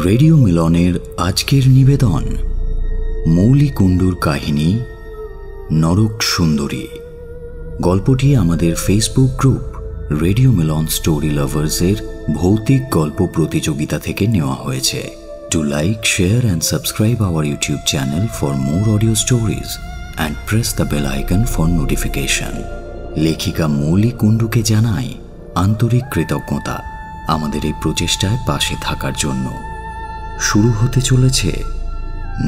Radio মিলনের আজকের নিবেদন মৌলি কুণ্ডুর কাহিনী নরক সুন্দরী। গল্পটি আমাদের Facebook group radio Milan story লাভার্সের ভৌতিক গল্প প্রতিযোগিতা থেকে নেওয়া হয়েছে। To like, share and subscribe our YouTube channel for more audio stories and press the bell icon for notification. লেখিকা মৌলি কুণ্ডুকে জানাই আন্তরিক কৃতজ্ঞতা আমাদের এই প্রচেষ্টায় পাশে থাকার জন্য। শুরু হতে চলেছে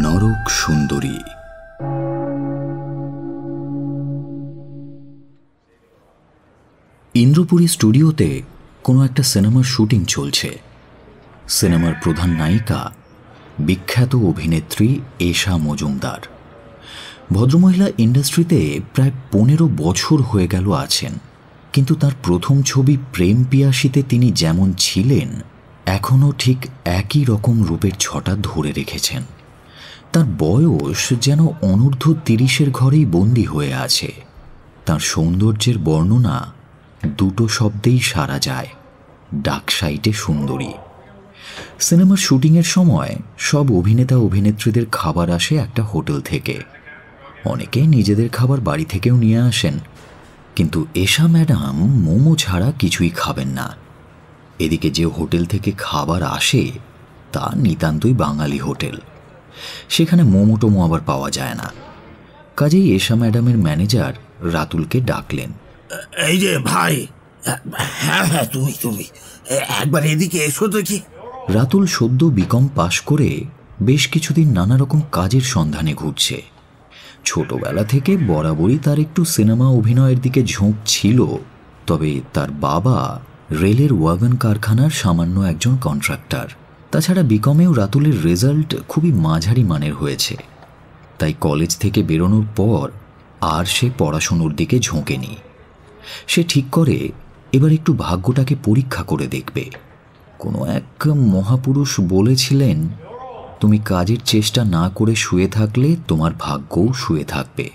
নরক সুন্দরী। ইন্দ্রপুরী স্টুডিওতে কোনো একটা সিনেমার শুটিং চলছে। সিনেমার প্রধান নায়িকা বিখ্যাত অভিনেত্রী এশা মজুমদার। ভদ্রমহিলা ইন্ডাস্ট্রিতে প্রায় 15 বছর হয়ে গেল আছেন, কিন্তু তার প্রথম ছবি প্রেম পিয়াসীতে তিনি যেমন ছিলেন এখনও ঠিক একই রকম রূপের ছটা ধরে রেখেছেন। তার বয়স যেন অনূর্ধ্ব 30-এর ঘরেই বন্দী হয়ে আছে। তার সৌন্দর্যের বর্ণনা দুটো শব্দেই সারা যায়, ডাকসাইটে সুন্দরী। সিনেমার শুটিংয়ের সময় সব অভিনেতা অভিনেত্রীদের খাবার আসে একটা হোটেল থেকে। অনেকে নিজেদের খাবার বাড়ি থেকেও নিয়ে আসেন, কিন্তু এশা ম্যাডাম মোমো ছাড়া কিছুই খাবেন না। এদিকে যে হোটেল থেকে খাবার আসে তা নিতান্তই বাঙালি হোটেল, সেখানে মোমো টোমো আবার পাওয়া যায় না। কাজেই এশা ম্যাডামের ম্যানেজার রাতুলকে ডাকলেন। এই যে ভাই, হ্যাঁ তুমি একবার এদিকে এসো দেখি। রাতুল সদ্য বিকম পাশ করে বেশ কিছুদিন নানা রকম কাজের সন্ধানে ঘুরছে। ছোটবেলা থেকে বরাবরই তার একটু সিনেমা অভিনয়ের দিকে ঝোঁক ছিল, তবে তার বাবা রেলের ওয়াগন কারখানার সামান্য একজন কন্ট্রাক্টর। তাছাড়া বিকমেও রাতুলের রেজাল্ট খুবই মাঝারি মানের হয়েছে, তাই কলেজ থেকে বেরোনোর পর আর সে পড়াশুনোর দিকে ঝোঁকেনি। সে ঠিক করে এবার একটু ভাগ্যটাকে পরীক্ষা করে দেখবে। কোনো এক মহাপুরুষ বলেছিলেন, তুমি কাজের চেষ্টা না করে শুয়ে থাকলে তোমার ভাগ্যও শুয়ে থাকবে।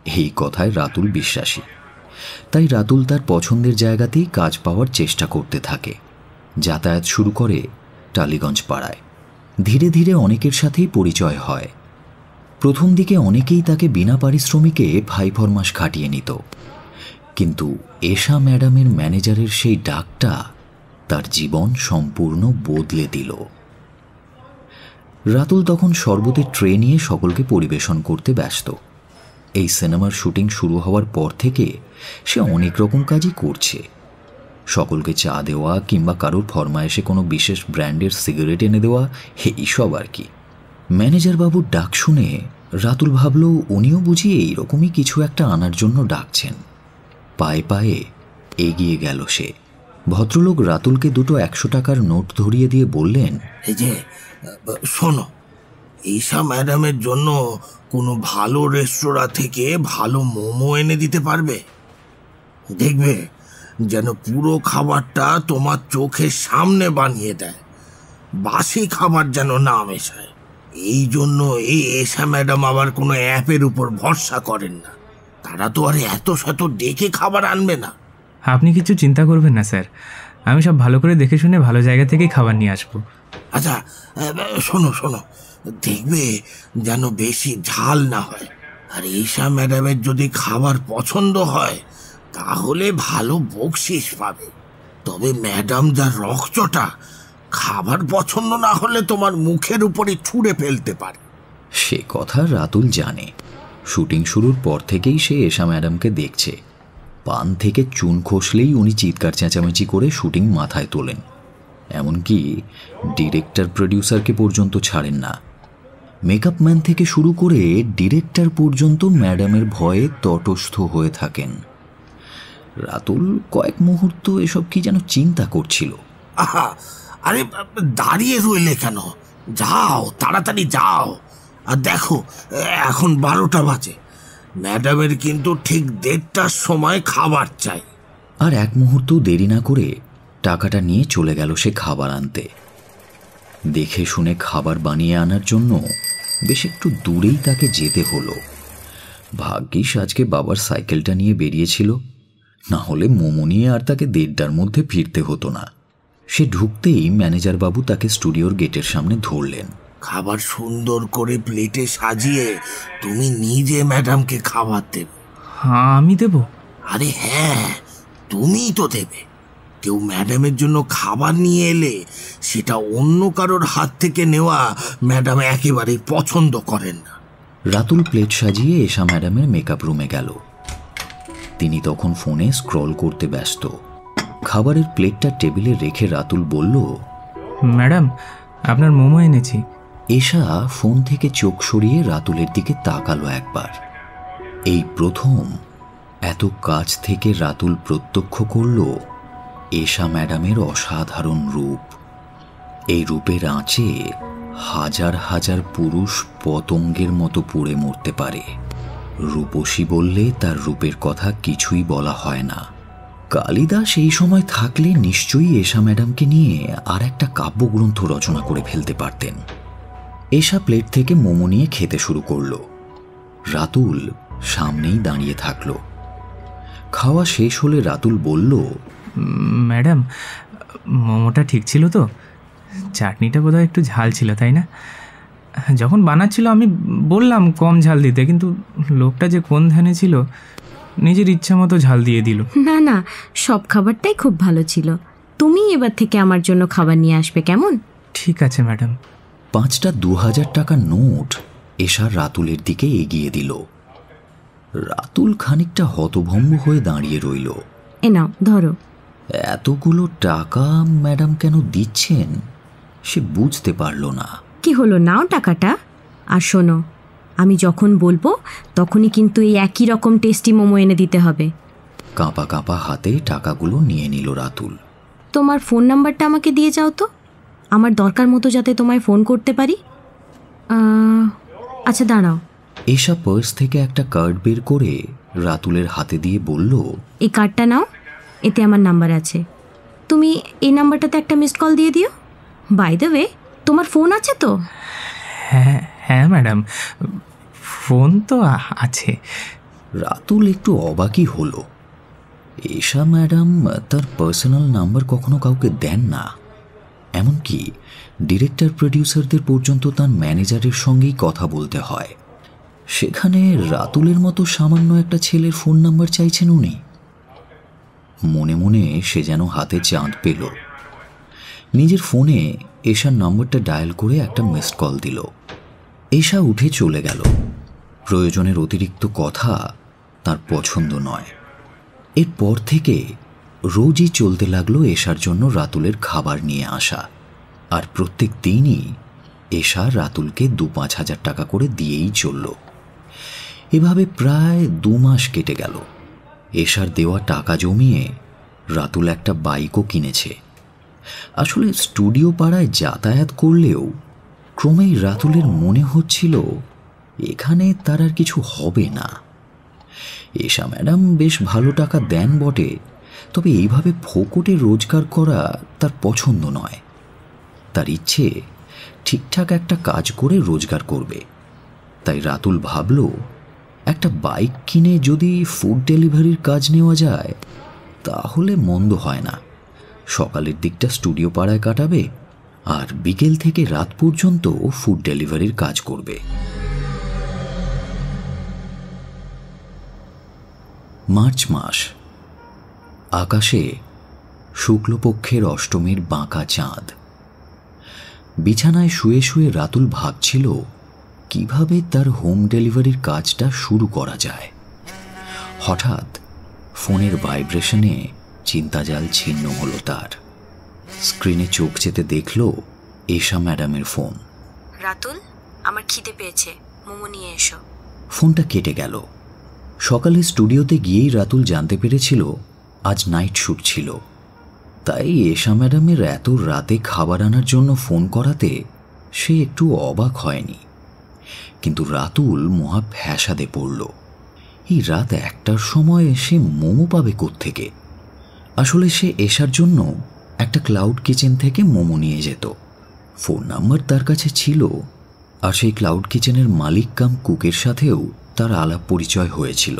এই কথায় রাতুল বিশ্বাসী। তাই রাতুল তার পছন্দের জায়গাতেই কাজ পাওয়ার চেষ্টা করতে থাকে। যাতায়াত শুরু করে টালিগঞ্জ পাড়ায়। ধীরে ধীরে অনেকের সাথেই পরিচয় হয়। প্রথম দিকে অনেকেই তাকে বিনা পারিশ্রমিকে ভাই ফরমাস খাটিয়ে নিত, কিন্তু এশা ম্যাডামের ম্যানেজারের সেই ডাকটা তার জীবন সম্পূর্ণ বদলে দিল। রাতুল তখন শরবতের ট্রে নিয়ে সকলকে পরিবেশন করতে ব্যস্ত। এই সিনেমার শুটিং শুরু হওয়ার পর থেকে সে অনেক রকম কাজই করছে। সকলকে চা দেওয়া কিংবা কারোর ফরমায়েশে কোনো বিশেষ ব্র্যান্ডের সিগারেট এনে দেওয়া, এইসব আর কি। ম্যানেজার বাবুর ডাক শুনে রাতুল ভাবল উনিও বুঝি এইরকমই কিছু একটা আনার জন্য ডাকছেন। পায়ে পায়ে এগিয়ে গেল সে। ভদ্রলোক রাতুলকে দুটো 100 টাকার নোট ধরিয়ে দিয়ে বললেন, এই যে শোনো, ঈশা ম্যাডামের জন্য কোনো ভালো রেস্তোরাঁ থেকে ভালো মোমো এনে দিতে পারবে? দেখবে যেন পুরো খাবারটা তোমার চোখের সামনে বানিয়ে দেয়, বাসি খাবার যেন না মেশায়। এই জন্য এই এশা ম্যাডাম আবার কোনো অ্যাপের উপর ভরসা করেন না। তারা তো আর এত শত দেখে খাবার আনবে না। আপনি কিছু চিন্তা করবেন না স্যার, আমি সব ভালো করে দেখে শুনে ভালো জায়গা থেকেই খাবার নিয়ে আসবো। আচ্ছা শোনো, দেখবে যেন বেশি ঝাল না হয়। আর ঈশা ম্যাডামের যদি খাবার পছন্দ হয় তাহলে ভালো বকশিস পাবে। তবে ম্যাডাম যা রকচটা, খাবার পছন্দ না হলে তোমার মুখের উপরে ছুঁড়ে ফেলতে পারে। সে কথা রাতুল জানে। শুটিং শুরুর পর থেকেই সে এশা ম্যাডামকে দেখছে। পান থেকে চুন খসলেই উনি চিৎকার চেঁচামেচি করে শুটিং মাথায় তোলেন। এমনকি ডিরেক্টর প্রডিউসারকে পর্যন্ত ছাড়েন না। মেকআপ ম্যান থেকে শুরু করে ডিরেক্টর পর্যন্ত ম্যাডামের ভয়ে তটস্থ হয়ে থাকেন। রাতুল কয়েক মুহূর্ত এসব কি যেন চিন্তা করছিল। আরে দাঁড়িয়ে রইলে কেন? যাও, তাড়াতাড়ি যাও। আর দেখো, এখন 12টা বাজে। ম্যাডামের কিন্তু ঠিক 1:30টার সময় খাবার চাই। আর এক মুহূর্ত দেরি না করে টাকাটা নিয়ে চলে গেল সে খাবার আনতে। দেখে শুনে খাবার বানিয়ে আনার জন্য বেশ একটু দূরেই তাকে যেতে হলো। ভাগ্যিস আজকে বাবার সাইকেলটা নিয়ে বেরিয়েছিল, না হলে মোমো নিয়ে আর তাকে 1:30টার মধ্যে ফিরতে হতো না। সে ঢুকতেই ম্যানেজার বাবু তাকে স্টুডিওর গেটের সামনে ধরলেন। খাবার সুন্দর করে প্লেটে সাজিয়ে তুমি নিজে ম্যাডামকে খাবার দেবে। হ্যাঁ, আমি দেব? আরে হ্যাঁ, তুমিই তো দেবে। কেউ ম্যাডামের জন্য খাবার নিয়ে এলে সেটা অন্য কারোর হাত থেকে নেওয়া ম্যাডাম একেবারেই পছন্দ করেন না। রাতুল প্লেট সাজিয়ে এশা ম্যাডামের মেকআপ রুমে গেল। তিনি তখন ফোনে স্ক্রল করতে ব্যস্ত। খাবারের প্লেটটা টেবিলে রেখে রাতুল বলল, ম্যাডাম, আপনার মোমো এনেছি। এশা ফোন থেকে চোখ সরিয়ে রাতুলের দিকে তাকালো একবার। এই প্রথম এত কাছ থেকে রাতুল প্রত্যক্ষ করল এশা ম্যাডামের অসাধারণ রূপ। এই রূপের আঁচে হাজার হাজার পুরুষ পতঙ্গের মতো পুড়ে মরতে পারে। রূপসী বললে তার রূপের কথা কিছুই বলা হয় না। কালিদাস এই সময় থাকলে নিশ্চয়ই এশা ম্যাডামকে নিয়ে আর একটা কাব্যগ্রন্থ রচনা করে ফেলতে পারতেন। এশা প্লেট থেকে মোমো নিয়ে খেতে শুরু করল। রাতুল সামনেই দাঁড়িয়ে থাকল। খাওয়া শেষ হলে রাতুল বলল, ম্যাডাম, মোমোটা ঠিক ছিল তো? চাটনিটা বোধহয় একটু ঝাল ছিল, তাই না? যখন বানাচ্ছিল আমি বললাম কম ঝাল দিতে, কিন্তু লোকটা যে কোন ধ্যানে ছিল, নিজের ইচ্ছা মতো ঝাল দিয়ে দিল। না না, সব খাবারটাই খুব ভালো ছিল। তুমি এবার থেকে আমার জন্য খাবার নিয়ে আসবে, কেমন? ঠিক আছে ম্যাডাম। 5টা 2000 টাকার নোট এশা রাতুলের দিকে এগিয়ে দিল। রাতুল খানিকটা হতভম্ব হয়ে দাঁড়িয়ে রইল। এ নাও, ধরো। এতগুলো টাকা ম্যাডাম কেন দিচ্ছেন সে বুঝতে পারল না। কি হলো, নাও টাকাটা। আর শোনো, আমি যখন বলবো তখনই কিন্তু এই একই রকম টেস্টি মোমো এনে দিতে হবে। কাঁপা কাঁপা হাতে টাকাগুলো নিয়ে নিল রাতুল। তোমার ফোন নাম্বারটা আমাকে দিয়ে যাও তো, আমার দরকার মতো যাতে তোমায় ফোন করতে পারি। আচ্ছা দাঁড়াও। এশা পার্স থেকে একটা কার্ড বের করে রাতুলের হাতে দিয়ে বলল, এই কার্ডটা নাও, এতে আমার নাম্বার আছে। তুমি এই নাম্বারটাতে একটা মিসড কল দিয়ে দিও। বাই দ্য ওয়ে, তোমার ফোন আছে তো? হ্যাঁ হ্যাঁ ম্যাডাম, ফোন তো আছে। রাতুল একটু অবাকই হলো। এশা ম্যাডাম তার পার্সোনাল নাম্বার কখনো কাউকে দেন না। এমনকি ডিরেক্টর প্রডিউসারদের পর্যন্ত তার ম্যানেজারের সঙ্গেই কথা বলতে হয়। সেখানে রাতুলের মতো সামান্য একটা ছেলের ফোন নাম্বার চাইছেন উনি। মনে মনে সে যেন হাতে চাঁদ পেল। নিজের ফোনে এশার নাম্বারটা ডায়াল করে একটা মিসড কল দিল। এশা উঠে চলে গেল। প্রয়োজনের অতিরিক্ত কথা তার পছন্দ নয়। এরপর থেকে রোজই চলতে লাগলো এশার জন্য রাতুলের খাবার নিয়ে আসা। আর প্রত্যেক দিনই এশা রাতুলকে 2-5 হাজার টাকা করে দিয়েই চলল। এভাবে প্রায় 2 মাস কেটে গেল। এশার দেওয়া টাকা জমিয়ে রাতুল একটা বাইকও কিনেছে। আসলে স্টুডিও পাড়ায় যাতায়াত করলেও ক্রমেই রাতুলের মনে হচ্ছিল এখানে তার আর কিছু হবে না। এশা ম্যাডাম বেশ ভালো টাকা দেন বটে, তবে এইভাবে ফোকটে রোজগার করা তার পছন্দ নয়। তার ইচ্ছে ঠিকঠাক একটা কাজ করে রোজগার করবে। তাই রাতুল ভাবল, একটা বাইক কিনে যদি ফুড ডেলিভারির কাজ নেওয়া যায় তাহলে মন্দ হয় না। সকালের দিকটা স্টুডিও পাড়ায় কাটাবে আর বিকেল থেকে রাত পর্যন্ত ফুড ডেলিভারির কাজ করবে। মার্চ মাস। আকাশে শুক্লপক্ষের অষ্টমীর বাঁকা চাঁদ। বিছানায় শুয়ে শুয়ে রাতুল ভাবছিল কিভাবে তার হোম ডেলিভারির কাজটা শুরু করা যায়। হঠাৎ ফোনের ভাইব্রেশনে চিন্তাজাল ছিন্ন হলো তার। স্ক্রিনে চোখ যেতে দেখল এশা ম্যাডামের ফোন। রাতুল, আমার খিদে পেয়েছে, মোমো নিয়ে এসো। ফোনটা কেটে গেল। সকালে স্টুডিওতে গিয়েই রাতুল জানতে পেরেছিল আজ নাইট শ্যুট ছিল। তাই এশা ম্যাডামের এত রাতে খাবার আনার জন্য ফোন করাতে সে একটু অবাক হয়নি। কিন্তু রাতুল মহা ফ্যাসাদে পড়ল। এই রাত 1টার সময় সে মোমো পাবে কোত্থেকে? আসলে সে এশার জন্য একটা ক্লাউড কিচেন থেকে মোমো নিয়ে যেত। ফোন নাম্বার তার কাছে ছিল, আর সেই ক্লাউড কিচেনের মালিক কাম কুকের সাথেও তার আলাপ পরিচয় হয়েছিল।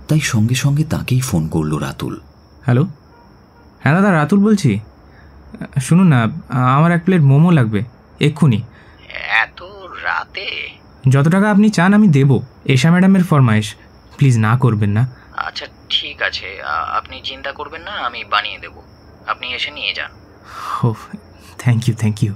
তাই সঙ্গে সঙ্গে তাকেই ফোন করল রাতুল। হ্যালো, হ্যাঁ দাদা, রাতুল বলছি। শুনুন না, আমার 1 প্লেট মোমো লাগবে এক্ষুনি। এত রাতে? যত টাকা আপনি চান আমি দেব, এশা ম্যাডামের ফরমাইশ, প্লিজ না করবেন না। আচ্ছা ঠিক আছে, আপনি চিন্তা করবেন না, আমি বানিয়ে দেব, আপনি এসে নিয়ে যান। ও thank you, thank you.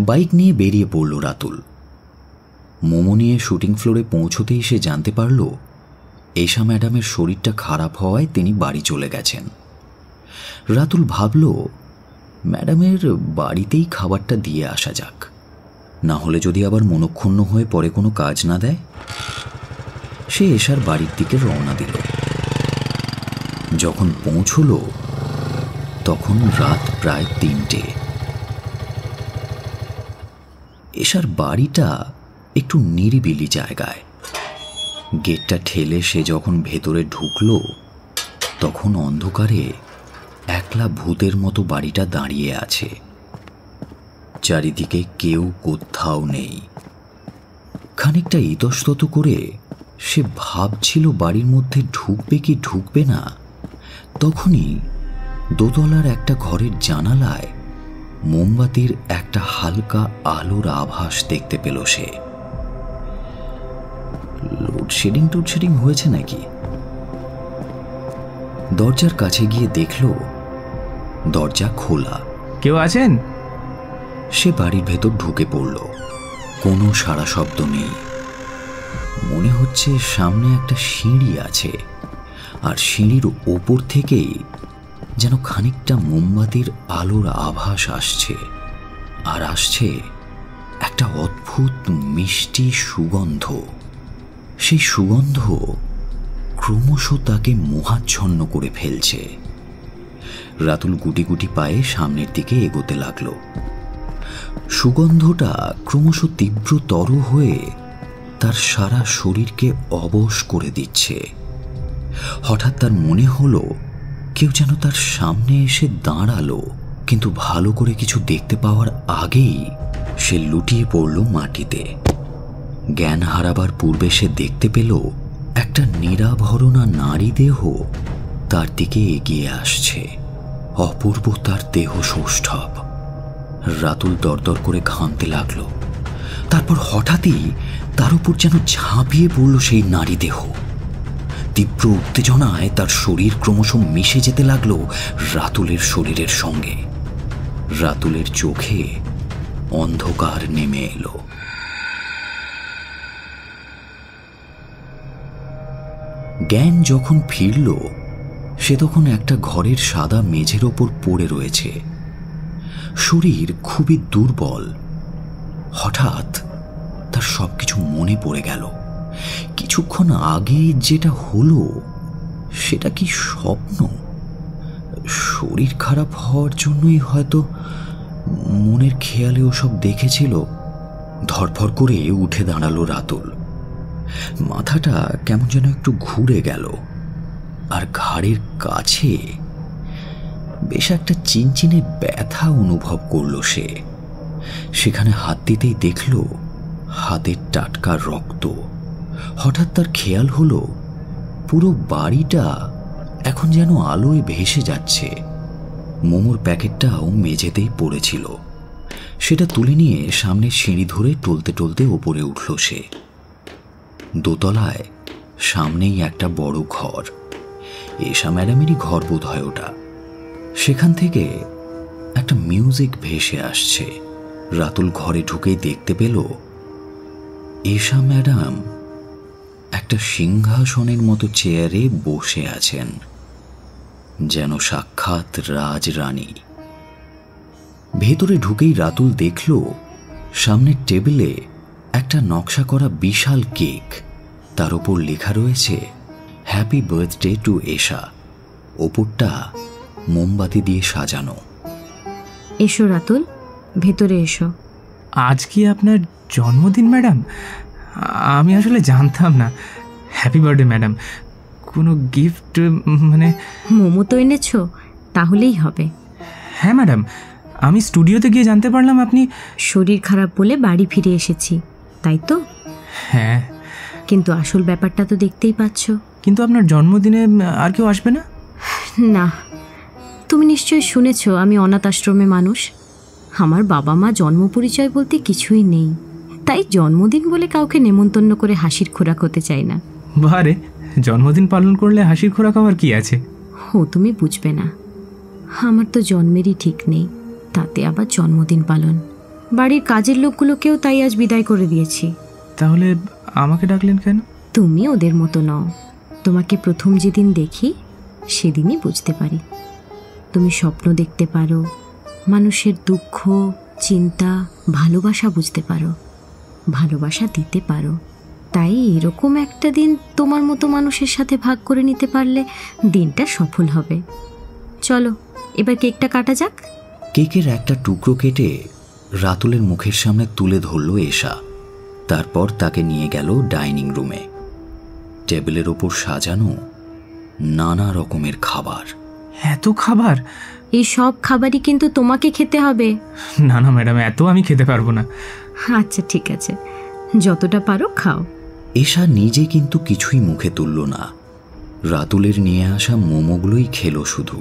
Bike নিয়ে বেরিয়ে পড়ল রাতুল। মোমো নিয়ে শুটিং ফ্লোরে পৌঁছতেই সে জানতে পারল এশা ম্যাডামের শরীরটা খারাপ হওয়ায় তিনি বাড়ি চলে গেছেন। রাতুল ভাবল ম্যাডামের বাড়িতেই খাবারটা দিয়ে আসা যাক, না হলে যদি আবার মনক্ষুণ্ণ হয়ে পরে কোনো কাজ না দেয়। সে এশার বাড়ির দিকে রওনা দিল। যখন পৌঁছল তখন রাত প্রায় 3টে। এশার বাড়িটা একটু নিরিবিলি জায়গায়। গেটটা ঠেলে সে যখন ভেতরে ঢুকল তখন অন্ধকারে একলা ভূতের মতো বাড়িটা দাঁড়িয়ে আছে। চারিদিকে কেউ কোথাও নেই। খানিকটা ইতস্তত করে সে ভাবছিল বাড়ির মধ্যে ঢুকবে কি ঢুকবে না, তখনই দোতলার একটা ঘরের জানালায় মোমবাতির একটা হালকা আলোর আভাস দেখতে পেল সে। লোডশেডিং হয়েছে নাকি? দরজার কাছে গিয়ে দেখল দরজা খোলা। কেউ আছেন? সে বাড়ির ভেতর ঢুকে পড়ল। কোনো সাড়া শব্দ নেই। মনে হচ্ছে সামনে একটা সিঁড়ি আছে, আর সিঁড়ির ওপর থেকেই যেন খানিকটা মোমবাতির আলোর আভাস আসছে, আর আসছে একটা অদ্ভুত মিষ্টি সুগন্ধ। সেই সুগন্ধ ক্রমশ তাকে মোহাচ্ছন্ন করে ফেলছে। রাতুল গুটি গুটি পায়ে সামনের দিকে এগোতে লাগলো। সুগন্ধটা ক্রমশ তীব্রতর হয়ে তার সারা শরীরকে অবশ করে দিচ্ছে। হঠাৎ তার মনে হলো কেউ যেন তার সামনে এসে দাঁড়ালো, কিন্তু ভালো করে কিছু দেখতে পাওয়ার আগেই সে লুটিয়ে পড়ল মাটিতে। জ্ঞান হারাবার পূর্বে সে দেখতে পেল একটা নিরাভরণা নারী দেহ তার দিকে এগিয়ে আসছে। অপূর্ব তার দেহ সৌষ্ঠব। রাতুল দরদর করে ঘামতে লাগলো। তারপর হঠাৎই তার উপর যেন ঝাঁপিয়ে পড়ল সেই নারী দেহ। তীব্র উত্তেজনায় তার শরীর ক্রমশ মিশে যেতে লাগলো রাতুলের শরীরের সঙ্গে। রাতুলের চোখে অন্ধকার নেমে এলো। জ্ঞান যখন ফিরল সে তখন একটা ঘরের সাদা মেঝের ওপর পড়ে রয়েছে। শরীর খুবই দুর্বল। হঠাৎ তার সবকিছু মনে পড়ে গেল। কিছুক্ষণ আগে যেটা হলো সেটা কি স্বপ্ন? শরীর খারাপ হওয়ার জন্যই হয়তো মনের খেয়ালে ওসব দেখেছিল। ধরফর করে উঠে দাঁড়ালো রাতুল। মাথাটা কেমন যেন একটু ঘুরে গেল, আর ঘাড়ের কাছে বেশ একটা চিনচিনে ব্যথা অনুভব করল সে। সেখানে হাত দিতেই দেখল হাতের টাটকা রক্ত। হঠাৎ তার খেয়াল হলো পুরো বাড়িটা এখন যেন আলোয় ভেসে যাচ্ছে। মোমোর প্যাকেটটাও মেঝেতেই পড়েছিল। সেটা তুলে নিয়ে সামনে সিঁড়ি ধরে টলতে টলতে ওপরে উঠল সে। দোতলায় সামনেই একটা বড় ঘর। এশা ম্যাডামেরই ঘর বোধ হয় ওটা। সেখান থেকে একটা মিউজিক ভেসে আসছে। রাতুল ঘরে ঢুকেই দেখতে পেল এশা ম্যাডাম একটা সিংহাসনের মতো চেয়ারে বসে আছেন, যেন সাক্ষাৎ রাজরানী। ভেতরে ঢুকেই রাতুল দেখল সামনের টেবিলে একটা নকশা করা বিশাল কেক। তার ওপর লেখা রয়েছে হ্যাপি বার্থডে টু এশা। ওপরটা মোমবাতি দিয়ে সাজানো। এসো রাতুল, ভেতরে এসো। আজ কি আপনার জন্মদিন ম্যাডাম? আমি আসলে জানতাম না। Happy birthday madam. কোনো গিফট মানে? মোমো তো এনেছো, তাহলেই হবে। হ্যাঁ ম্যাডাম, আমি স্টুডিওতে গিয়ে জানতে পারলাম আপনি। শরীর খারাপ বলে বাড়ি ফিরে এসেছি, তাই তো? হ্যাঁ, কিন্তু আসল ব্যাপারটা তো দেখতেই পাচ্ছ। কিন্তু আপনার জন্মদিনে আর কেউ আসবে না? না, তুমি নিশ্চয়ই শুনেছ আমি অনাথ আশ্রমে মানুষ। আমার বাবা মা জন্ম পরিচয় বলতে কিছুই নেই, তাই জন্মদিন বলে কাউকে নেমন্তন্ন করে হাসির খোরাক হতে চাই না। বারে, জন্মদিন পালন করলে হাসির খোরাক আবার কি আছে? ও তুমি বুঝবে না, আমার তো জন্মেরই ঠিক নেই, তাতে আবার জন্মদিন পালন। বাড়ির কাজের লোকগুলোকেও তাই আজ বিদায় করে দিয়েছি। তাহলে আমাকে ডাকলেন কেন? তুমি ওদের মতো নও। তোমাকে প্রথম যেদিন দেখি সেদিনই বুঝতে পারি। তুমি স্বপ্ন দেখতে পারো, মানুষের দুঃখ, চিন্তা, ভালোবাসা বুঝতে পারো, ভালোবাসা দিতে পারো। তাই এরকম একটা দিন তোমার মতো মানুষের সাথে ভাগ করে নিতে পারলে দিনটা সফল হবে। চলো এবার কেকটা কাটা যাক। কেকের একটা টুকরো কেটে রাতুলের মুখের সামনে তুলে ধরল এশা। তারপর তাকে নিয়ে গেল ডাইনিং রুমে। টেবিলের ওপর সাজানো নানা রকমের খাবার। এত খাবার? এই সব খাবারই কিন্তু তোমাকে খেতে হবে। না না ম্যাডাম, এত আমি খেতে পারবো না। আচ্ছা ঠিক আছে, যতটা পারো খাও। এশা নিজে কিন্তু কিছুই মুখে তুলল না। রাতুলের নিয়ে আসা মোমোগুলোই খেলো শুধু।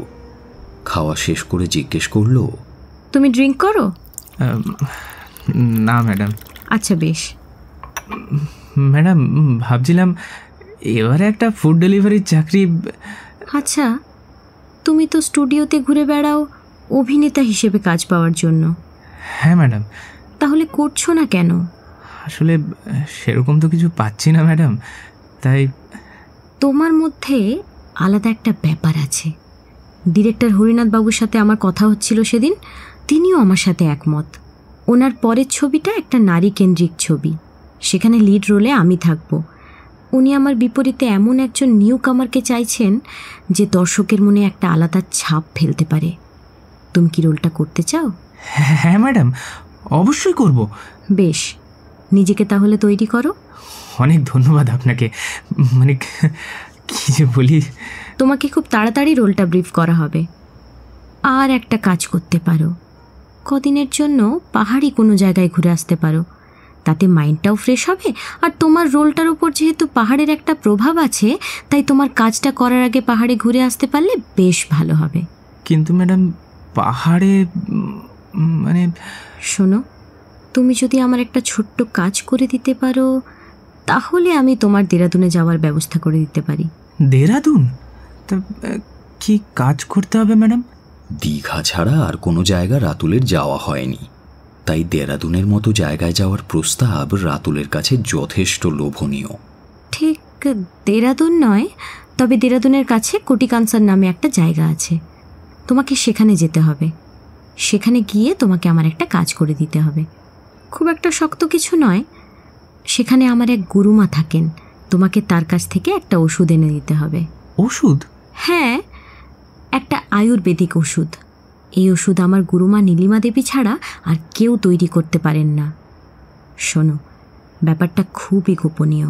খাওয়া শেষ করে জিজ্ঞেস করল, তুমি ড্রিঙ্ক করো? না ম্যাডাম। আচ্ছা বেশ। ম্যাডাম, ভাবছিলাম এবারে একটা ফুড ডেলিভারির চাকরি। আচ্ছা, তুমি তো স্টুডিওতে ঘুরে বেড়াও অভিনেতা হিসেবে কাজ পাওয়ার জন্য। হ্যাঁ ম্যাডাম। তাহলে করছো না কেন? আসলে সেরকম তো কিছু পাচ্ছি না ম্যাডাম, তাই। তোমার মধ্যে আলাদা একটা ব্যাপার আছে। ডিরেক্টর হরিনাথ বাবুর সাথে আমার কথা হচ্ছিল সেদিন, তিনিও আমার সাথে একমত। ওনার পরের ছবিটা একটা নারী কেন্দ্রিক ছবি, সেখানে লিড রোলে আমি থাকব। উনি আমার বিপরীতে এমন একজন নিউ কামারকে চাইছেন যে দর্শকের মনে একটা আলাদা ছাপ ফেলতে পারে। তুমি কি রোলটা করতে চাও? হ্যাঁ ম্যাডাম, অবশ্যই করব। বেশ, নিজেকে তাহলে তৈরি করো। অনেক ধন্যবাদ আপনাকে। মানে কি যে বলি। তোমাকে খুব তাড়াতাড়ি রোলটা ব্রিফ করা হবে। আর একটা কাজ করতে পারো, কদিনের জন্য পাহাড়ি কোনো জায়গায় ঘুরে আসতে পারো, তাতে মাইন্ডটাও ফ্রেশ হবে। আর তোমার রোলটার উপর যেহেতু পাহাড়ের একটা প্রভাব আছে, তাই তোমার কাজটা করার আগে পাহাড়ে ঘুরে আসতে পারলে বেশ ভালো হবে। কিন্তু ম্যাডাম, পাহাড়ে মানে। শোনো, তুমি যদি আমার একটা ছোট্ট কাজ করে দিতে পারো, তাহলে আমি তোমার দেরাদুনে যাওয়ার ব্যবস্থা করে দিতে পারি। দেরাদুন? তা কি কাজ করতে হবে ম্যাডাম? দীঘা ছাড়া আর কোনো জায়গা রাতুলের যাওয়া হয়নি, তাই দেরাদুনের মতো জায়গায় যাওয়ার প্রস্তাব রাতুলের কাছে যথেষ্ট লোভনীয়। ঠিক দেরাদুন নয়, তবে দেরাদুনের কাছে কোটিকানসার নামে একটা জায়গা আছে। তোমাকে সেখানে যেতে হবে। সেখানে গিয়ে তোমাকে আমার একটা কাজ করে দিতে হবে। খুব একটা শক্ত কিছু নয়। সেখানে আমার এক গুরুমা থাকেন, তোমাকে তার কাছ থেকে একটা ওষুধ এনে দিতে হবে। ওষুধ? হ্যাঁ, একটা আয়ুর্বেদিক ওষুধ। এই ওষুধ আমার গুরুমা নীলিমা দেবী ছাড়া আর কেউ তৈরি করতে পারেন না। শোনো, ব্যাপারটা খুবই গোপনীয়।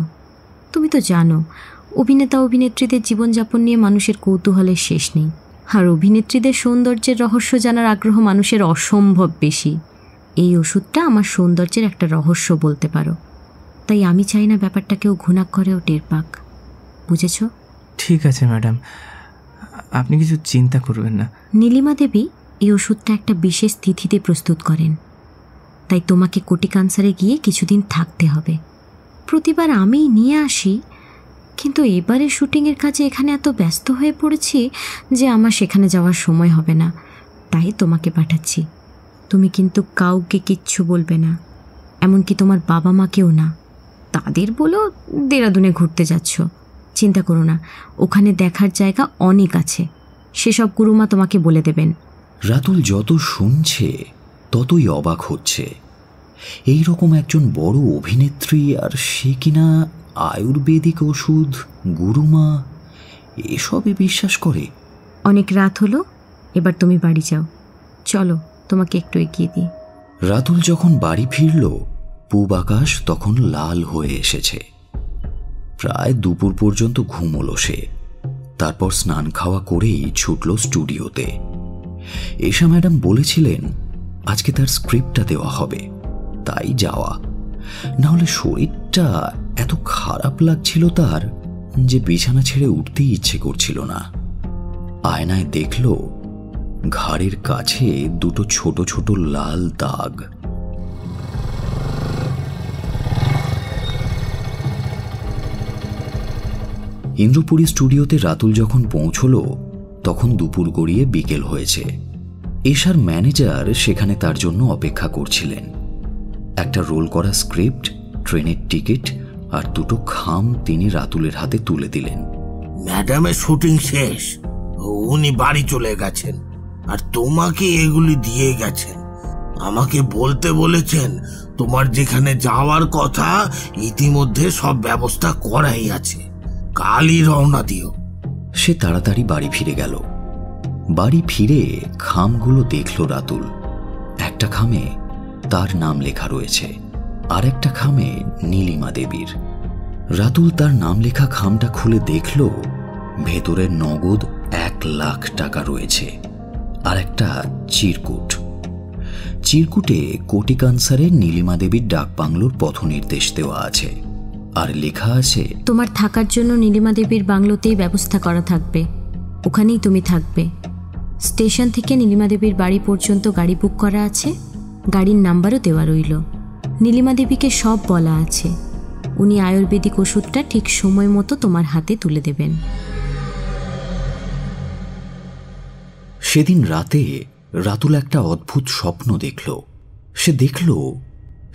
তুমি তো জানো, অভিনেতা অভিনেত্রীদের জীবনযাপন নিয়ে মানুষের কৌতূহলের শেষ নেই। আর অভিনেত্রীদের সৌন্দর্যের রহস্য জানার আগ্রহ মানুষের অসম্ভব বেশি। এই ওষুধটা আমার সৌন্দর্যের একটা রহস্য বলতে পারো। তাই আমি চাই না ব্যাপারটা কেউ ঘুণাক্ষরেও টের পাক। বুঝেছ? ঠিক আছে ম্যাডাম, আপনি কিছু চিন্তা করবেন না। নীলিমা দেবী এই ওষুধটা একটা বিশেষ তিথিতে প্রস্তুত করেন, তাই তোমাকে কোটিকানসারে গিয়ে কিছুদিন থাকতে হবে। প্রতিবার আমিই নিয়ে আসি, কিন্তু এবারে শুটিংয়ের কাজে এখানে এত ব্যস্ত হয়ে পড়েছি যে আমার সেখানে যাওয়ার সময় হবে না, তাই তোমাকে পাঠাচ্ছি। তুমি কিন্তু কাউকে কিচ্ছু বলবে না, এমনকি তোমার বাবা মাকেও না। তাদের বলো দেরাদুনে ঘুরতে যাচ্ছ। চিন্তা করো না, ওখানে দেখার জায়গা অনেক আছে, সেসব গুরুমা তোমাকে বলে দেবেন। রাতুল যত শুনছে ততই অবাক হচ্ছে। এই রকম একজন বড় অভিনেত্রী, আর সে কিনা আয়ুর্বেদিক ওষুধ, গুরুমা, এসবে বিশ্বাস করে। অনেক রাত হলো, এবার তুমি বাড়ি যাও। চলো তোমাকে একটু এগিয়ে দিই। রাতুল যখন বাড়ি ফিরল, পূব আকাশ তখন লাল হয়ে এসেছে। প্রায় দুপুর পর্যন্ত ঘুমোলো সে। তারপর স্নান খাওয়া করেই ছুটল স্টুডিওতে। এশা ম্যাডাম বলেছিলেন আজকে তার স্ক্রিপ্টটা দেওয়া হবে, তাই যাওয়া। নাহলে শরীরটা এত খারাপ লাগছিল তার যে বিছানা ছেড়ে উঠতেই ইচ্ছে করছিল না। আয়নায় দেখল ঘাড়ের কাছে দুটো ছোট ছোট লাল দাগ। ইন্দ্রপুরী স্টুডিওতে রাতুল যখন পৌঁছল তখন দুপুর গড়িয়ে বিকেল হয়েছে। এশার ম্যানেজার সেখানে তার জন্য অপেক্ষা করছিলেন। একটা রোল করা স্ক্রিপ্ট, ট্রেনের টিকিট আর দুটো খাম তিনি রাতুলের হাতে তুলে দিলেন। ম্যাডামের শুটিং শেষ, উনি বাড়ি চলে গেছেন আর তোমাকে এগুলি দিয়ে গেছেন। আমাকে বলতে বলেছেন তোমার যেখানে যাওয়ার কথা ইতিমধ্যে সব ব্যবস্থা করাই আছে, কালই রওনা দিও। সে তাড়াতাড়ি বাড়ি ফিরে গেল। বাড়ি ফিরে খামগুলো দেখল রাতুল। একটা খামে তার নাম লেখা রয়েছে, আর একটা খামে নীলিমা দেবীর। রাতুল তার নাম লেখা খামটা খুলে দেখল ভেতরের নগদ 1 লাখ টাকা রয়েছে আর একটা চিরকুট। চিরকুটে কোটি কানসারে নীলিমা দেবীর ডাকবাংলোর পথ নির্দেশ দেওয়া আছে, আর লেখা আছে, তোমার থাকার জন্য নীলিমা দেবীর বাংলোতেই ব্যবস্থা করা থাকবে, ওখানেই তুমি থাকবে। স্টেশন থেকে নীলিমা দেবীর বাড়ি পর্যন্ত গাড়ি বুক করা আছে, গাড়ির নাম্বারও দেওয়া রইল। নীলিমা দেবীকে সব বলা আছে, উনি আয়ুর্বেদিক ওষুধটা ঠিক সময় মতো তোমার হাতে তুলে দেবেন। সেদিন রাতে রাতুল একটা অদ্ভুত স্বপ্ন দেখল। সে দেখল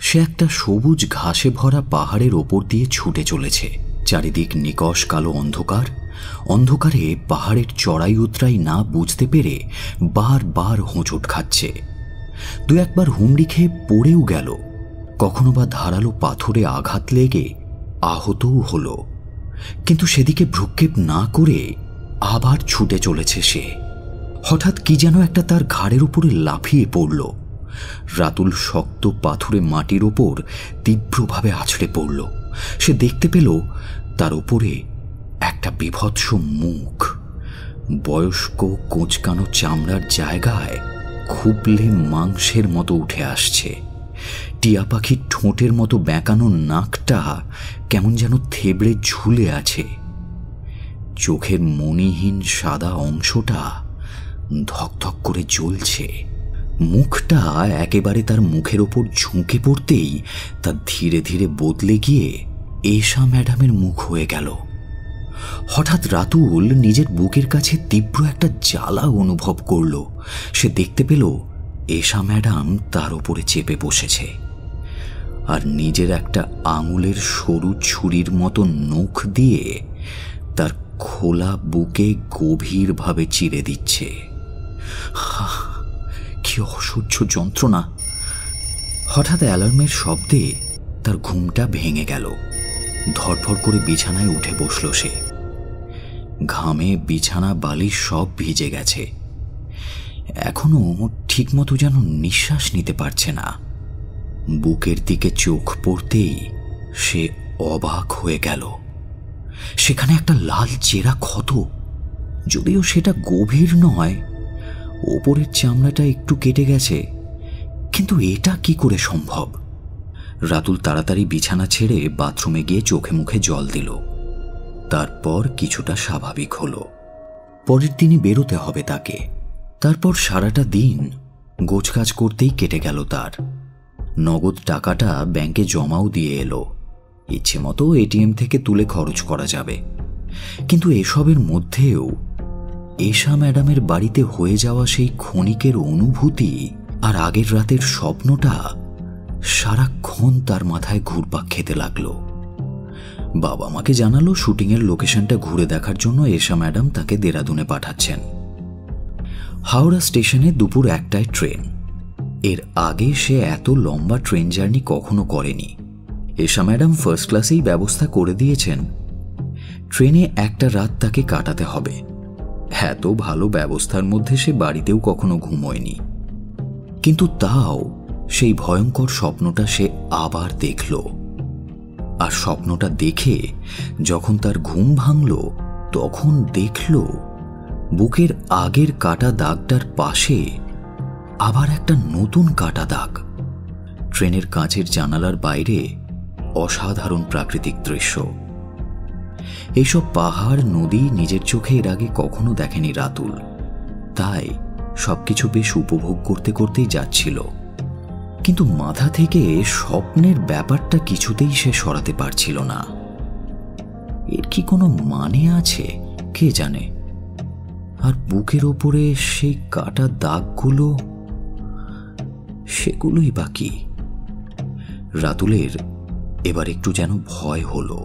সে একটা সবুজ ঘাসে ভরা পাহাড়ের ওপর দিয়ে ছুটে চলেছে। চারিদিক নিকষ কালো অন্ধকার। অন্ধকারে পাহাড়ের চড়াই উতরাই না বুঝতে পেরে বারবার হোঁচট খাচ্ছে। 2-1 বার হুমড়ি খেয়ে পড়েও গেল। কখনো বা ধারালো পাথরে আঘাত লেগে আহতও হলো, কিন্তু সেদিকে ভ্রুক্ষেপ না করে আবার ছুটে চলেছে সে। হঠাৎ কি যেন একটা তার ঘাড়ের উপরে লাফিয়ে পড়ল। রাতুল শক্ত পাথুরে মাটির ওপর তীব্রভাবে আছড়ে পড়ল। সে দেখতে পেল তার উপরে একটা বিভৎস মুখ। বয়স্ক কোঁচকানো চামড়ার জায়গায় খুবলে মাংসের মতো উঠে আসছে। টিয়া পাখির ঠোঁটের মতো বেঁকানো নাকটা কেমন যেন থেবড়ে ঝুলে আছে। চোখের মণিহীন সাদা অংশটা ধকধক করে জ্বলছে। মুখটা একেবারে তার মুখের ওপর ঝুঁকে পড়তেই তা ধীরে ধীরে বদলে গিয়ে এশা ম্যাডামের মুখ হয়ে গেল। হঠাৎ রাতুল নিজের বুকের কাছে তীব্র একটা জ্বালা অনুভব করল। সে দেখতে পেল এশা ম্যাডাম তার উপরে চেপে বসেছে আর নিজের একটা আঙুলের সরু ছুরির মতো নখ দিয়ে তার খোলা বুকে গভীরভাবে চিরে দিচ্ছে। কি অসহ্য যন্ত্রণা! হঠাৎ অ্যালার্মের শব্দে তার ঘুমটা ভেঙে গেল। ধরফর করে বিছানায় উঠে বসল সে। ঘামে বিছানা বালিশ সব ভিজে গেছে। এখনো ঠিকমতো যেন নিঃশ্বাস নিতে পারছে না। বুকের দিকে চোখ পড়তেই সে অবাক হয়ে গেল। সেখানে একটা লাল চেরা ক্ষত, যদিও সেটা গভীর নয়। ওপরের চামড়াটা একটু কেটে গেছে, কিন্তু এটা কি করে সম্ভব? রাতুল তাড়াতাড়ি বিছানা ছেড়ে বাথরুমে গিয়ে চোখে মুখে জল দিল। তারপর কিছুটা স্বাভাবিক হলো। পরের দিনই বেরোতে হবে তাকে। তারপর সারাটা দিন গোছকাজ করতেই কেটে গেল তার। নগদ টাকাটা ব্যাংকে জমাও দিয়ে এলো। ইচ্ছে মতো এটিএম থেকে তুলে খরচ করা যাবে। কিন্তু এসবের মধ্যেও এশা ম্যাডামের বাড়িতে হয়ে যাওয়া সেই ক্ষণিকের অনুভূতি আর আগের রাতের স্বপ্নটা সারাক্ষণ তার মাথায় ঘুরপাক খেতে লাগলো। বাবা মাকে জানালো শুটিংয়ের লোকেশনটা ঘুরে দেখার জন্য এশা ম্যাডাম তাকে দেরাদুনে পাঠাচ্ছেন। হাওড়া স্টেশনে দুপুর 1টায় ট্রেন। এর আগে সে এত লম্বা ট্রেন জার্নি কখনো করেনি। এশা ম্যাডাম ফার্স্ট ক্লাসেই ব্যবস্থা করে দিয়েছেন। ট্রেনে একটা রাত তাকে কাটাতে হবে। এত ভালো ব্যবস্থার মধ্যে সে বাড়িতেও কখনো ঘুমোয়নি। কিন্তু তাও সেই ভয়ঙ্কর স্বপ্নটা সে আবার দেখল। আর স্বপ্নটা দেখে যখন তার ঘুম ভাঙল, তখন দেখল বুকের আগের কাটা দাগটার পাশে আবার একটা নতুন কাটা দাগ। ট্রেনের কাঁচের জানালার বাইরে অসাধারণ প্রাকৃতিক দৃশ্য। এইসব পাহাড় নদী নিজের চোখে এর আগে কখনো দেখেনি রাতুল, তাই সবকিছু বেশ উপভোগ করতে করতেই যাচ্ছিল। কিন্তু মাথা থেকে স্বপ্নের ব্যাপারটা কিছুতেই সে সরাতে পারছিল না। এর কি কোনো মানে আছে কে জানে? আর বুকের ওপরে সেই কাটা দাগগুলো, সেগুলোই বাকি। রাতুলের এবার একটু যেন ভয় হলো।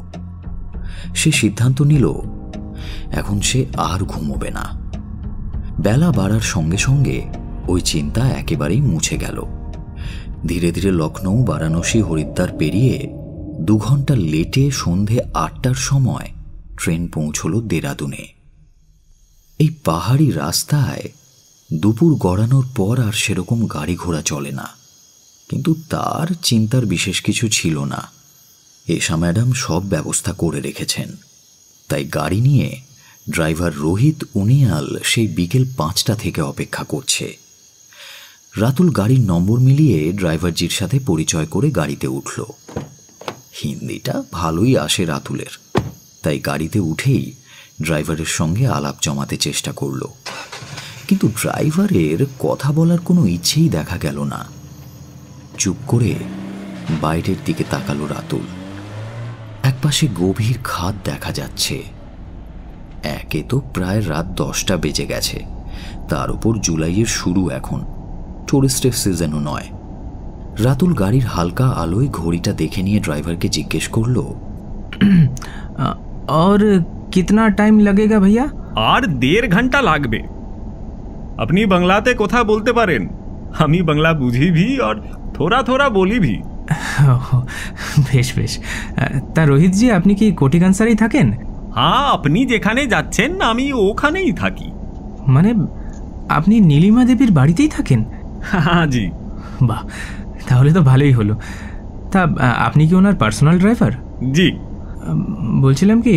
সে সিদ্ধান্ত নিল এখন সে আর ঘুমোবে না। বেলা বাড়ার সঙ্গে সঙ্গে ওই চিন্তা একেবারেই মুছে গেল। ধীরে ধীরে লখনৌ, বারাণসী, হরিদ্বার পেরিয়ে 2 ঘন্টা লেটে সন্ধে 8টার সময় ট্রেন পৌঁছল দেরাদুনে। এই পাহাড়ি রাস্তায় দুপুর গড়ানোর পর আর সেরকম গাড়ি ঘোড়া চলে না, কিন্তু তার চিন্তার বিশেষ কিছু ছিল না। এশা ম্যাডাম সব ব্যবস্থা করে রেখেছেন, তাই গাড়ি নিয়ে ড্রাইভার রোহিত উনিয়াল সেই বিকেল 5টা থেকে অপেক্ষা করছে। রাতুল গাড়ির নম্বর মিলিয়ে ড্রাইভারজির সাথে পরিচয় করে গাড়িতে উঠল। হিন্দিটা ভালোই আসে রাতুলের, তাই গাড়িতে উঠেই ড্রাইভারের সঙ্গে আলাপ জমাতে চেষ্টা করল, কিন্তু ড্রাইভারের কথা বলার কোনো ইচ্ছেই দেখা গেল না। চুপ করে বাইরের দিকে তাকালো রাতুল। একপাশে গভীর খাদ দেখা যাচ্ছে। একে তো প্রায় রাত 10টা বেজে গেছে, তার উপর জুলাইয়ের শুরু, এখন টুরিস্টের সিজনও নয়। রাতুল গাড়ির হালকা আলোয় ঘড়িটা দেখে নিয়ে ড্রাইভারকে জিজ্ঞেস করল, और कितना टाइम लगेगा भैया? আর 1.5 ঘন্টা লাগবে। আপনি বাংলাতে কথা বলতে পারেন, আমি বাংলা বুঝি ভি আর থোড়া থোড়া বলি ভি। বেশ বেশ। তা রোহিতজি, আপনি কি কোটিকানসারেই থাকেন? হ্যাঁ, আপনি যেখানে যাচ্ছেন আমি ওখানেই থাকি। মানে আপনি নীলিমা দেবীর বাড়িতেই থাকেন? হ্যাঁ জি। বাহ, তাহলে তো ভালোই হলো। তা আপনি কি ওনার পার্সোনাল ড্রাইভার? জি। বলছিলাম কি,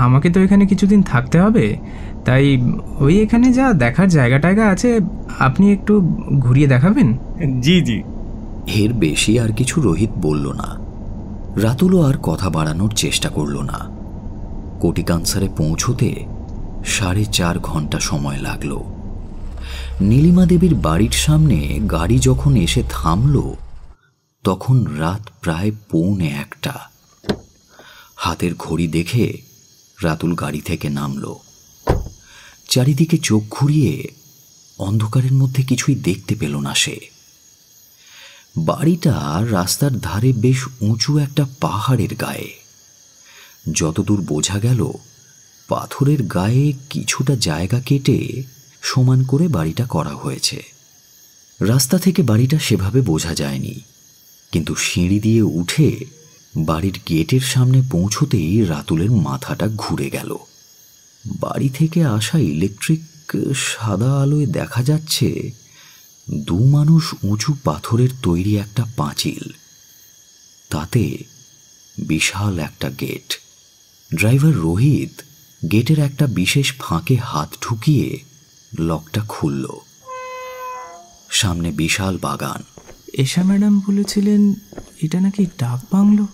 আমাকে তো এখানে কিছুদিন থাকতে হবে, তাই ওই এখানে যা দেখার জায়গা টায়গা আছে আপনি একটু ঘুরিয়ে দেখাবেন? জি জি। এর বেশি আর কিছু রোহিত বলল না। রাতুলও আর কথা বাড়ানোর চেষ্টা করল না। কোটিকানসারে পৌঁছতে 4.5 ঘন্টা সময় লাগল। নীলিমা দেবীর বাড়ির সামনে গাড়ি যখন এসে থামল, তখন রাত প্রায় 1:45। হাতের ঘড়ি দেখে রাতুল গাড়ি থেকে নামল। চারিদিকে চোখ ঘুরিয়ে অন্ধকারের মধ্যে কিছুই দেখতে পেল না সে। বাড়িটা রাস্তার ধারে বেশ উঁচু একটা পাহাড়ের গায়ে। যতদূর বোঝা গেল, পাথরের গায়ে কিছুটা জায়গা কেটে সমান করে বাড়িটা করা হয়েছে। রাস্তা থেকে বাড়িটা সেভাবে বোঝা যায়নি, কিন্তু সিঁড়ি দিয়ে উঠে বাড়ির গেটের সামনে পৌঁছতেই রাতুলের মাথাটা ঘুরে গেল। বাড়ি থেকে আসা ইলেকট্রিক সাদা আলোয় দেখা যাচ্ছে 2 মানুষ উঁচু পাথরের তৈরি একটা পাঁচিল, তাতে বিশাল একটা গেট। ড্রাইভার রোহিত গেটের একটা বিশেষ ফাঁকে হাত ঢুকিয়ে লকটা খুলল। সামনে বিশাল বাগান। এশা ম্যাডাম বলেছিলেন এটা নাকি ডাক বাংলো।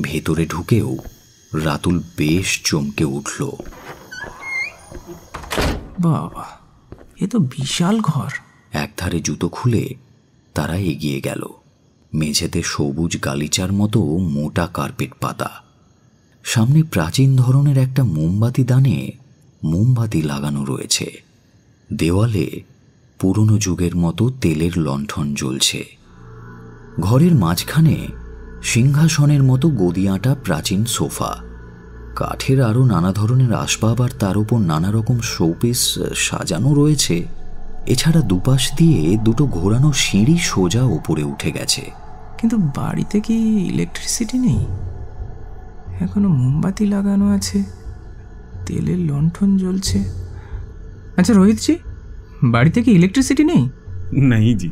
ভেতরে ঢুকেও রাতুল বেশ চমকে উঠল। বাবা, এ তো বিশাল ঘর। একধারে জুতো খুলে তারা এগিয়ে গেল। মেঝেতে সবুজ গালিচার মতো মোটা কার্পেট পাতা। সামনে প্রাচীন ধরনের একটা মোমবাতি দানে মোমবাতি লাগানো রয়েছে। দেওয়ালে পুরনো যুগের মতো তেলের লণ্ঠন জ্বলছে। ঘরের মাঝখানে সিংহাসনের মতো গদিয়াঁটা প্রাচীন সোফা, কাঠের আরও নানা ধরনের আসবাব, আর তার উপর নানা রকম শোপিস সাজানো রয়েছে। এছাড়া দুপাশ দিয়ে 2টো ঘোরানো সিঁড়ি সোজা ওপরে উঠে গেছে। কিন্তু বাড়িতে কি ইলেকট্রিসিটি নেই? এখনো মোমবাতি লাগানো আছে, তেলের লণ্ঠন জ্বলছে। আচ্ছা রোহিতজি, বাড়িতে কি ইলেকট্রিসিটি নেই? নাই জি,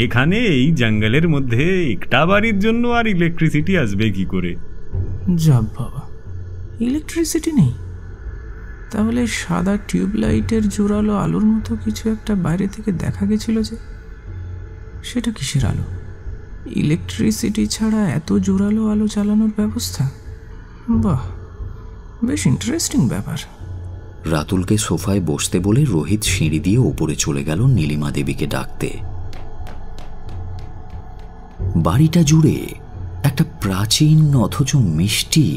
এখানে এই জঙ্গলের মধ্যে একটা বাড়ির জন্য আর ইলেকট্রিসিটি আসবে কি করে? যাব বাবা, ইলেকট্রিসিটি নেই। তাহলে সাদা টিউবলাইটের জোরালো আলোর মতো কিছু একটা বাইরে থেকে দেখা গেছিল, যে সেটা কিসের আলো? ইলেকট্রিসিটি ছাড়া এত জোরালো আলো চালানোর ব্যবস্থা, বাহ, বেশ ইন্টারেস্টিং ব্যাপার। রাতুলকে সোফায় বসতে বলে রোহিত সিঁড়ি দিয়ে ওপরে চলে গেল নীলিমা দেবীকে ডাকতে। বাড়িটা জুড়ে একটা প্রাচীন অথচ মিষ্টি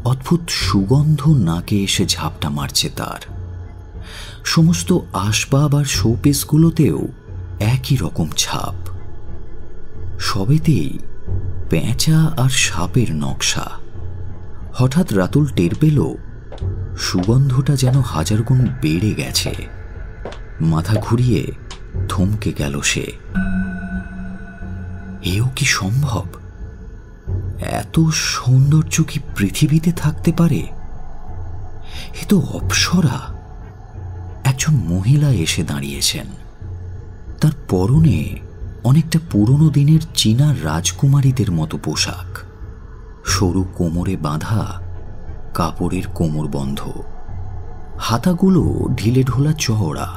অদ্ভুত সুগন্ধ নাকে এসে ঝাপটা মারছে তার। সমস্ত আসবাব আর শোপিসগুলোতেও একই রকম ছাপ, সবেতেই পেঁচা আর সাপের নকশা। হঠাৎ রাতুল টের পেল সুগন্ধটা যেন 1000 গুণ বেড়ে গেছে। মাথা ঘুরিয়ে থমকে গেল সে। এও কি সম্ভব? এত সৌন্দর্য কি পৃথিবীতে থাকতে পারে? এ তো অপ্সরা। একজন মহিলা এসে দাঁড়িয়েছেন। তার পরনে অনেকটা পুরনো দিনের চীনা রাজকুমারীদের মতো পোশাক, সরু কোমরে বাঁধা কাপড়ের কোমরবন্ধ, হাতাগুলো ঢিলে ঢোলা চওড়া।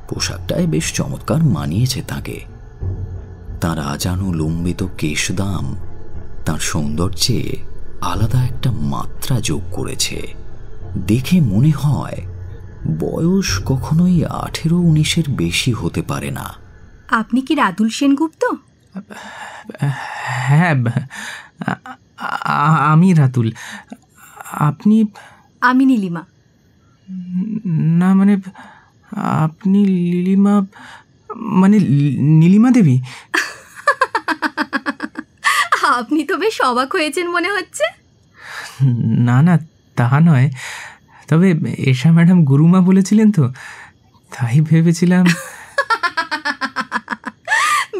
পোশাকটায় বেশ চমৎকার মানিয়েছে তাকে। তার আজানো লম্বিত কেশদাম তার সৌন্দর্যে আলাদা একটা মাত্রা যোগ করেছে। দেখে মনে হয় বয়স কখনোই 18-19-এর বেশি হতে পারে না। আপনি কি রাতুল সেনগুপ্ত? হ্যাঁ, আমি রাতুল। আপনি? আমি নীলিমা। না মানে আপনি নীলিমা, মানে নীলিমা দেবী? আপনি তো বেশ অবাক হয়েছেন মনে হচ্ছে। না না, তা নয়, তবে এশা ম্যাডাম গুরুমা বলেছিলেন তো, তাই ভেবেছিলাম।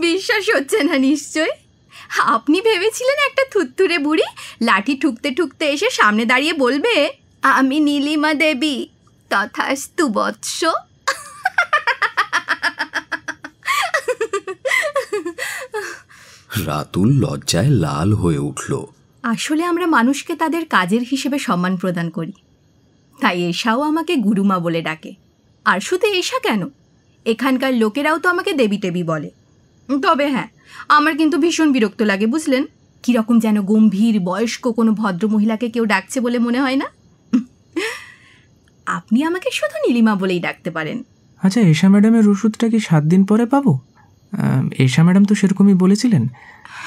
বিশ্বাস হচ্ছে না নিশ্চয়। আপনি ভেবেছিলেন একটা থুত্তুরে বুড়ি লাঠি ঠুকতে ঠুকতে এসে সামনে দাঁড়িয়ে বলবে, আমি নীলিমা দেবী, তথাস্তু বৎস। রাতুল লজ্জায় লাল হয়ে উঠল। আসলে আমরা মানুষকে তাদের কাজের হিসেবে সম্মান প্রদান করি, তাই এশাও আমাকে গুরুমা বলে ডাকে। আর শুধু এশা কেন, এখানকার লোকেরাও তো আমাকে দেবী টেবি বলে। তবে হ্যাঁ, আমার কিন্তু ভীষণ বিরক্ত লাগে, বুঝলেন? কীরকম যেন গম্ভীর বয়স্ক কোনো ভদ্রমহিলাকে কেউ ডাকছে বলে মনে হয় না? আপনি আমাকে শুধু নীলিমা বলেই ডাকতে পারেন। আচ্ছা, এশা ম্যাডামের ওষুধটা কি 7 দিন পরে পাবো? এশা ম্যাডাম তো সেরকমই বলেছিলেন।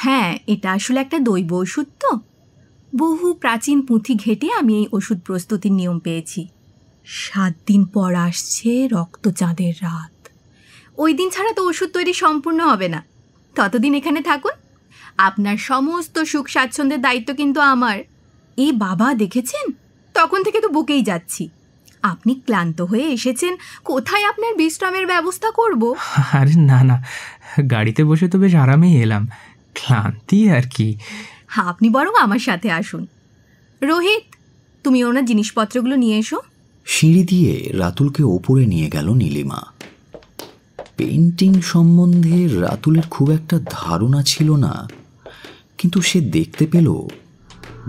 হ্যাঁ, এটা আসলে একটা দৈব ওষুধ তো। বহু প্রাচীন পুঁথি ঘেঁটে আমি এই ওষুধ প্রস্তুতির নিয়ম পেয়েছি। 7 দিন পর আসছে রক্তচাঁদের রাত। ওই দিন ছাড়া তো ওষুধ তৈরি সম্পূর্ণ হবে না। ততদিন এখানে থাকুন, আপনার সমস্ত সুখ স্বাচ্ছন্দ্যের দায়িত্ব কিন্তু আমার। এ বাবা, দেখেছেন, তখন থেকে তো বকেই যাচ্ছি। আপনি ক্লান্ত হয়ে এসেছেন, কোথায় আপনার বিশ্রামের ব্যবস্থা করব? আরে না না, গাড়িতে বসে তো বেশ আরামেই এলাম, ক্লান্তি আর কি। আপনি বরং আমার সাথে আসুন। রোহিত, তুমি ওনার জিনিসপত্রগুলো নিয়ে এসো। সিঁড়ি দিয়ে রাতুলকে ওপরে নিয়ে গেল নীলিমা। পেইন্টিং সম্বন্ধে রাতুলের খুব একটা ধারণা ছিল না, কিন্তু সে দেখতে পেল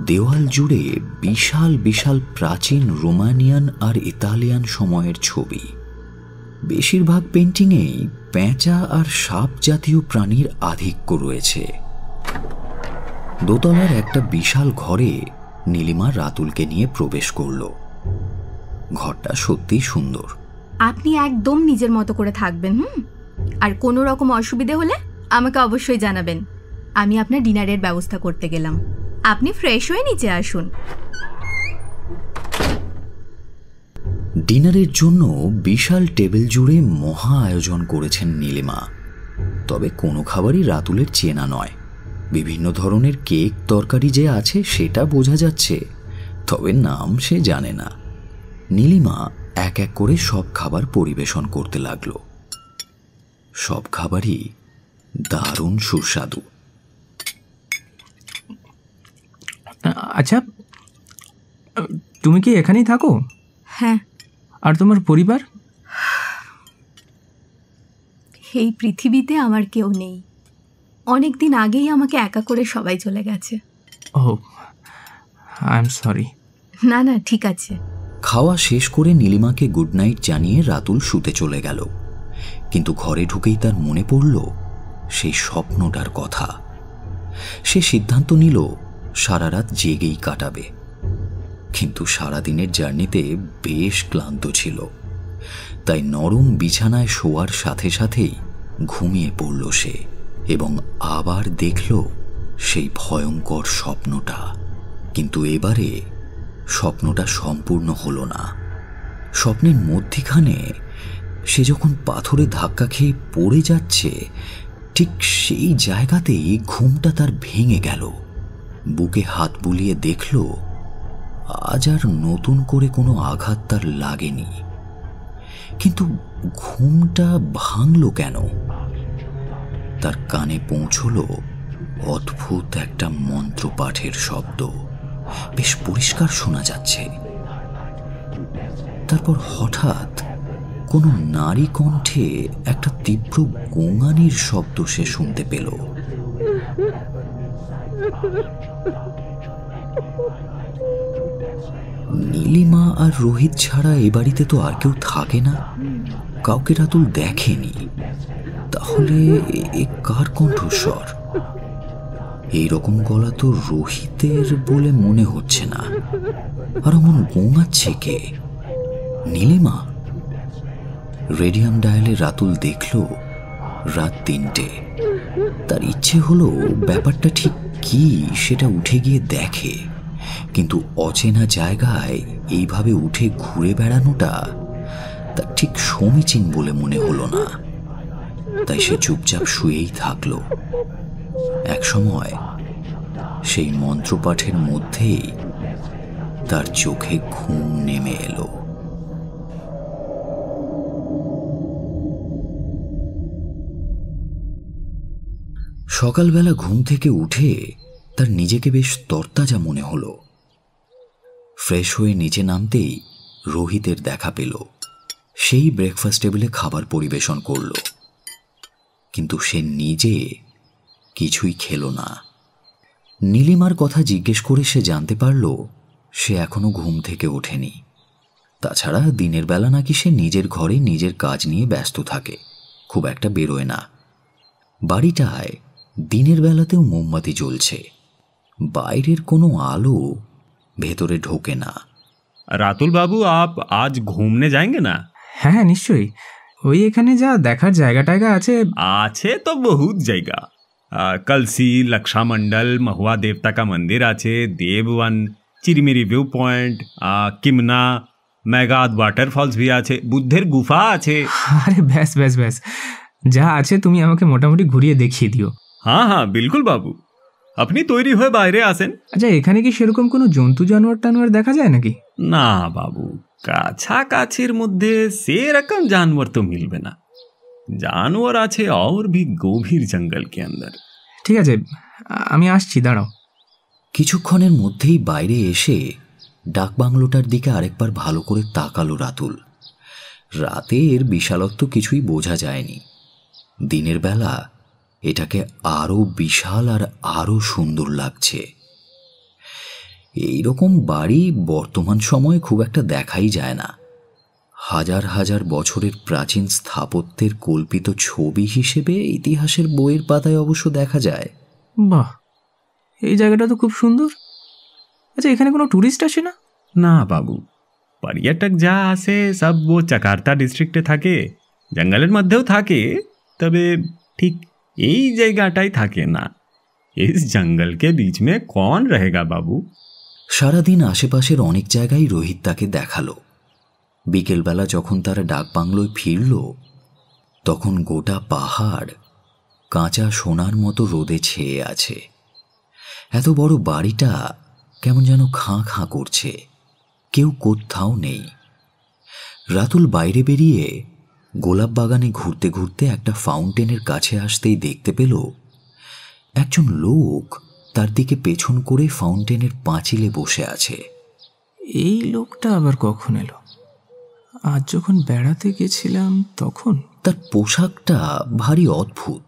দেওয়াল জুড়ে বিশাল বিশাল প্রাচীন রোমানিয়ান আর ইতালিয়ান সময়ের ছবি। বেশিরভাগ পেইন্টিংয়েই পেঁচা আর সাপ জাতীয় প্রাণীর আধিক্য রয়েছে। দোতলার একটা বিশাল ঘরে নীলিমা রাতুলকে নিয়ে প্রবেশ করল। ঘরটা সত্যিই সুন্দর। আপনি একদম নিজের মতো করে থাকবেন। আর কোনো রকম অসুবিধে হলে আমাকে অবশ্যই জানাবেন। আমি আপনার ডিনারের ব্যবস্থা করতে গেলাম। আপনি ফ্রেশ হয়ে নিচে আসুন। ডিনারের জন্য বিশাল টেবিল জুড়ে মহা আয়োজন করেছেন নীলিমা। তবে কোনো খাবারই রাতুলের চেনা নয়। বিভিন্ন ধরনের কেক তরকারি যে আছে সেটা বোঝা যাচ্ছে, তবে নাম সে জানে না। নীলিমা এক এক করে সব খাবার পরিবেশন করতে লাগলো। সব খাবারই দারুণ সুস্বাদু। আচ্ছা, তুমি কি এখানেই থাকো? হ্যাঁ। আর তোমার পরিবার? এই পৃথিবীতে আমার কেউ নেই। অনেক দিন আগেই আমাকে একা করে সবাই চলে গেছে। ও, আই এম সরি। না না, ঠিক আছে। খাওয়া শেষ করে নীলিমাকে গুড নাইট জানিয়ে রাতুল শুতে চলে গেল। কিন্তু ঘরে ঢুকেই তার মনে পড়ল সেই স্বপ্নটার কথা। সে সিদ্ধান্ত নিল সারা রাত জেগেই কাটাবে, কিন্তু সারাদিনের জার্নিতে বেশ ক্লান্ত ছিল, তাই নরম বিছানায় শোয়ার সাথে সাথেই ঘুমিয়ে পড়ল সে, এবং আবার দেখল সেই ভয়ঙ্কর স্বপ্নটা। কিন্তু এবারে স্বপ্নটা সম্পূর্ণ হলো না। স্বপ্নের মধ্যিখানে সে যখন পাথরে ধাক্কা খেয়ে পড়ে যাচ্ছে, ঠিক সেই জায়গাতেই ঘুমটা তার ভেঙে গেল। বুকে হাত বুলিয়ে দেখল আজ আর নতুন করে কোনো আঘাত তার লাগেনি। কিন্তু ঘুমটা ভাঙল কেন? তার কানে পৌঁছল অদ্ভুত একটা মন্ত্রপাঠের শব্দ, বেশ পরিষ্কার শোনা যাচ্ছে। তারপর হঠাৎ কোনো নারী কণ্ঠে একটা তীব্র গোঙানির শব্দ সে শুনতে পেল। নীলিমা আর রোহিত ছাড়া এ বাড়িতে তো আর কেউ থাকে না, কাউকে রাতুল দেখেনি। তাহলে এ কার কণ্ঠস্বর? এইরকম গলা তো রোহিতের বলে মনে হচ্ছে না। আর এমন গোঙাচ্ছে কে? নীলিমা? রেডিয়াম ডায়ালে রাতুল দেখল রাত 3টে। তার ইচ্ছে হলো ব্যাপারটা ঠিক কি সেটা উঠে গিয়ে দেখে, কিন্তু অচেনা জায়গায় এইভাবে উঠে ঘুরে বেড়ানোটা তার ঠিক সমীচীন বলে মনে হলো না। তাই সে চুপচাপ শুয়েই থাকল। একসময় সেই মন্ত্রপাঠের মধ্যেই তার চোখে ঘুম নেমে এলো। সকালবেলা ঘুম থেকে উঠে তার নিজেকে বেশ তরতাজা মনে হলো। ফ্রেশ হয়ে নিচে নামতেই রোহিতের দেখা পেল। সেই ব্রেকফাস্ট টেবিলে খাবার পরিবেশন করল, কিন্তু সে নিজে কিছুই খেল না। নীলিমার কথা জিজ্ঞেস করে সে জানতে পারল সে এখনো ঘুম থেকে ওঠেনি। তাছাড়া দিনের বেলা নাকি সে নিজের ঘরে নিজের কাজ নিয়ে ব্যস্ত থাকে, খুব একটা বেরোয় না। বাড়িটায় দিনের বেলাতেও মোমবাতি জ্বলছে, বাইরের কোনো আলো ভেতরে ঢোকে না। रातुल बाबू, आप आज घूमने जाएंगे ना? হ্যাঁ হ্যাঁ, নিশ্চয়ই। ওই এখানে যা দেখার জায়গা টায়গা আছে। আছে তো বহুত জায়গা। कलसी, लक्षा मंडल, महुआ देवता का मंदिर आछे, देववन, चिरमिरी व्यू पॉइंट, किमना, मेगाद वाटरफॉल्स भी आछे, बुद्धेर गुफा आछे। আরে ব্যাস ব্যাস ব্যাস, যা আছে তুমি আমাকে মোটামুটি ঘুরিয়ে দেখিয়ে দিও। हाँ हाँ बिल्कुल बाबू, अपनी तैरी हुए বাইরে আসেন। আচ্ছা, এখানে কি সেরকম কোনো জন্তু জানোয়ার টানোয়ার দেখা যায় নাকি? না বাবু, কাছাকাছির মধ্যে সেরকম জানোয়ার তো মিলবে না। জানোয়ার আছে और भी গভীর জঙ্গল के अंदर। ঠিক আছে, আমি আসছি, দাঁড়াও। কিছুক্ষণের মধ্যেই বাইরে এসে ডাকবাংলোটার দিকে আরেকবার ভালো করে তাকালো রাতুল। রাতে এর বিশালত্ব কিছুই বোঝা যায়নি। দিনের বেলা এটাকে আরো বিশাল আর আরো সুন্দর লাগছে। এইরকম বাড়ি বর্তমান সময়ে খুব একটা দেখাই যায় না। হাজার হাজার বছরের প্রাচীন স্থাপত্যের কল্পিত ছবি হিসেবে ইতিহাসের বইয়ের পাতায় অবশ্য দেখা যায়। বাহ, এই জায়গাটা তো খুব সুন্দর। আচ্ছা, এখানে কোনো ট্যুরিস্ট আসে না? না বাবু, পর্যটক যা আসে সব ও চাকার্তা ডিস্ট্রিক্টে থাকে, জঙ্গলের মধ্যেও থাকে, তবে ঠিক এই জায়গাটাই থাকে না। इस जंगल के बीच में कौन रहेगा बाबू? সারাদিন আশেপাশের অনেক জায়গায় রোহিত তাকে দেখালো। বিকেলবেলা যখন তারা ডাকবাংলোয় ফিরল, তখন গোটা পাহাড় কাঁচা সোনার মতো রোদে ছেয়ে আছে। এত বড় বাড়িটা কেমন যেন খাঁ খাঁ করছে, কেউ কোথাও নেই। রাতুল বাইরে বেরিয়ে গোলাপ বাগানে ঘুরতে ঘুরতে একটা ফাউন্টেনের কাছে আসতেই দেখতে পেল একজন লোক তার দিকে পেছন করে ফাউন্টেনের পাঁচিলে বসে আছে। এই লোকটা আবার কখন এলো? আজ যখন বেড়াতে গেছিলাম তখন। তার পোশাকটা ভারী অদ্ভুত।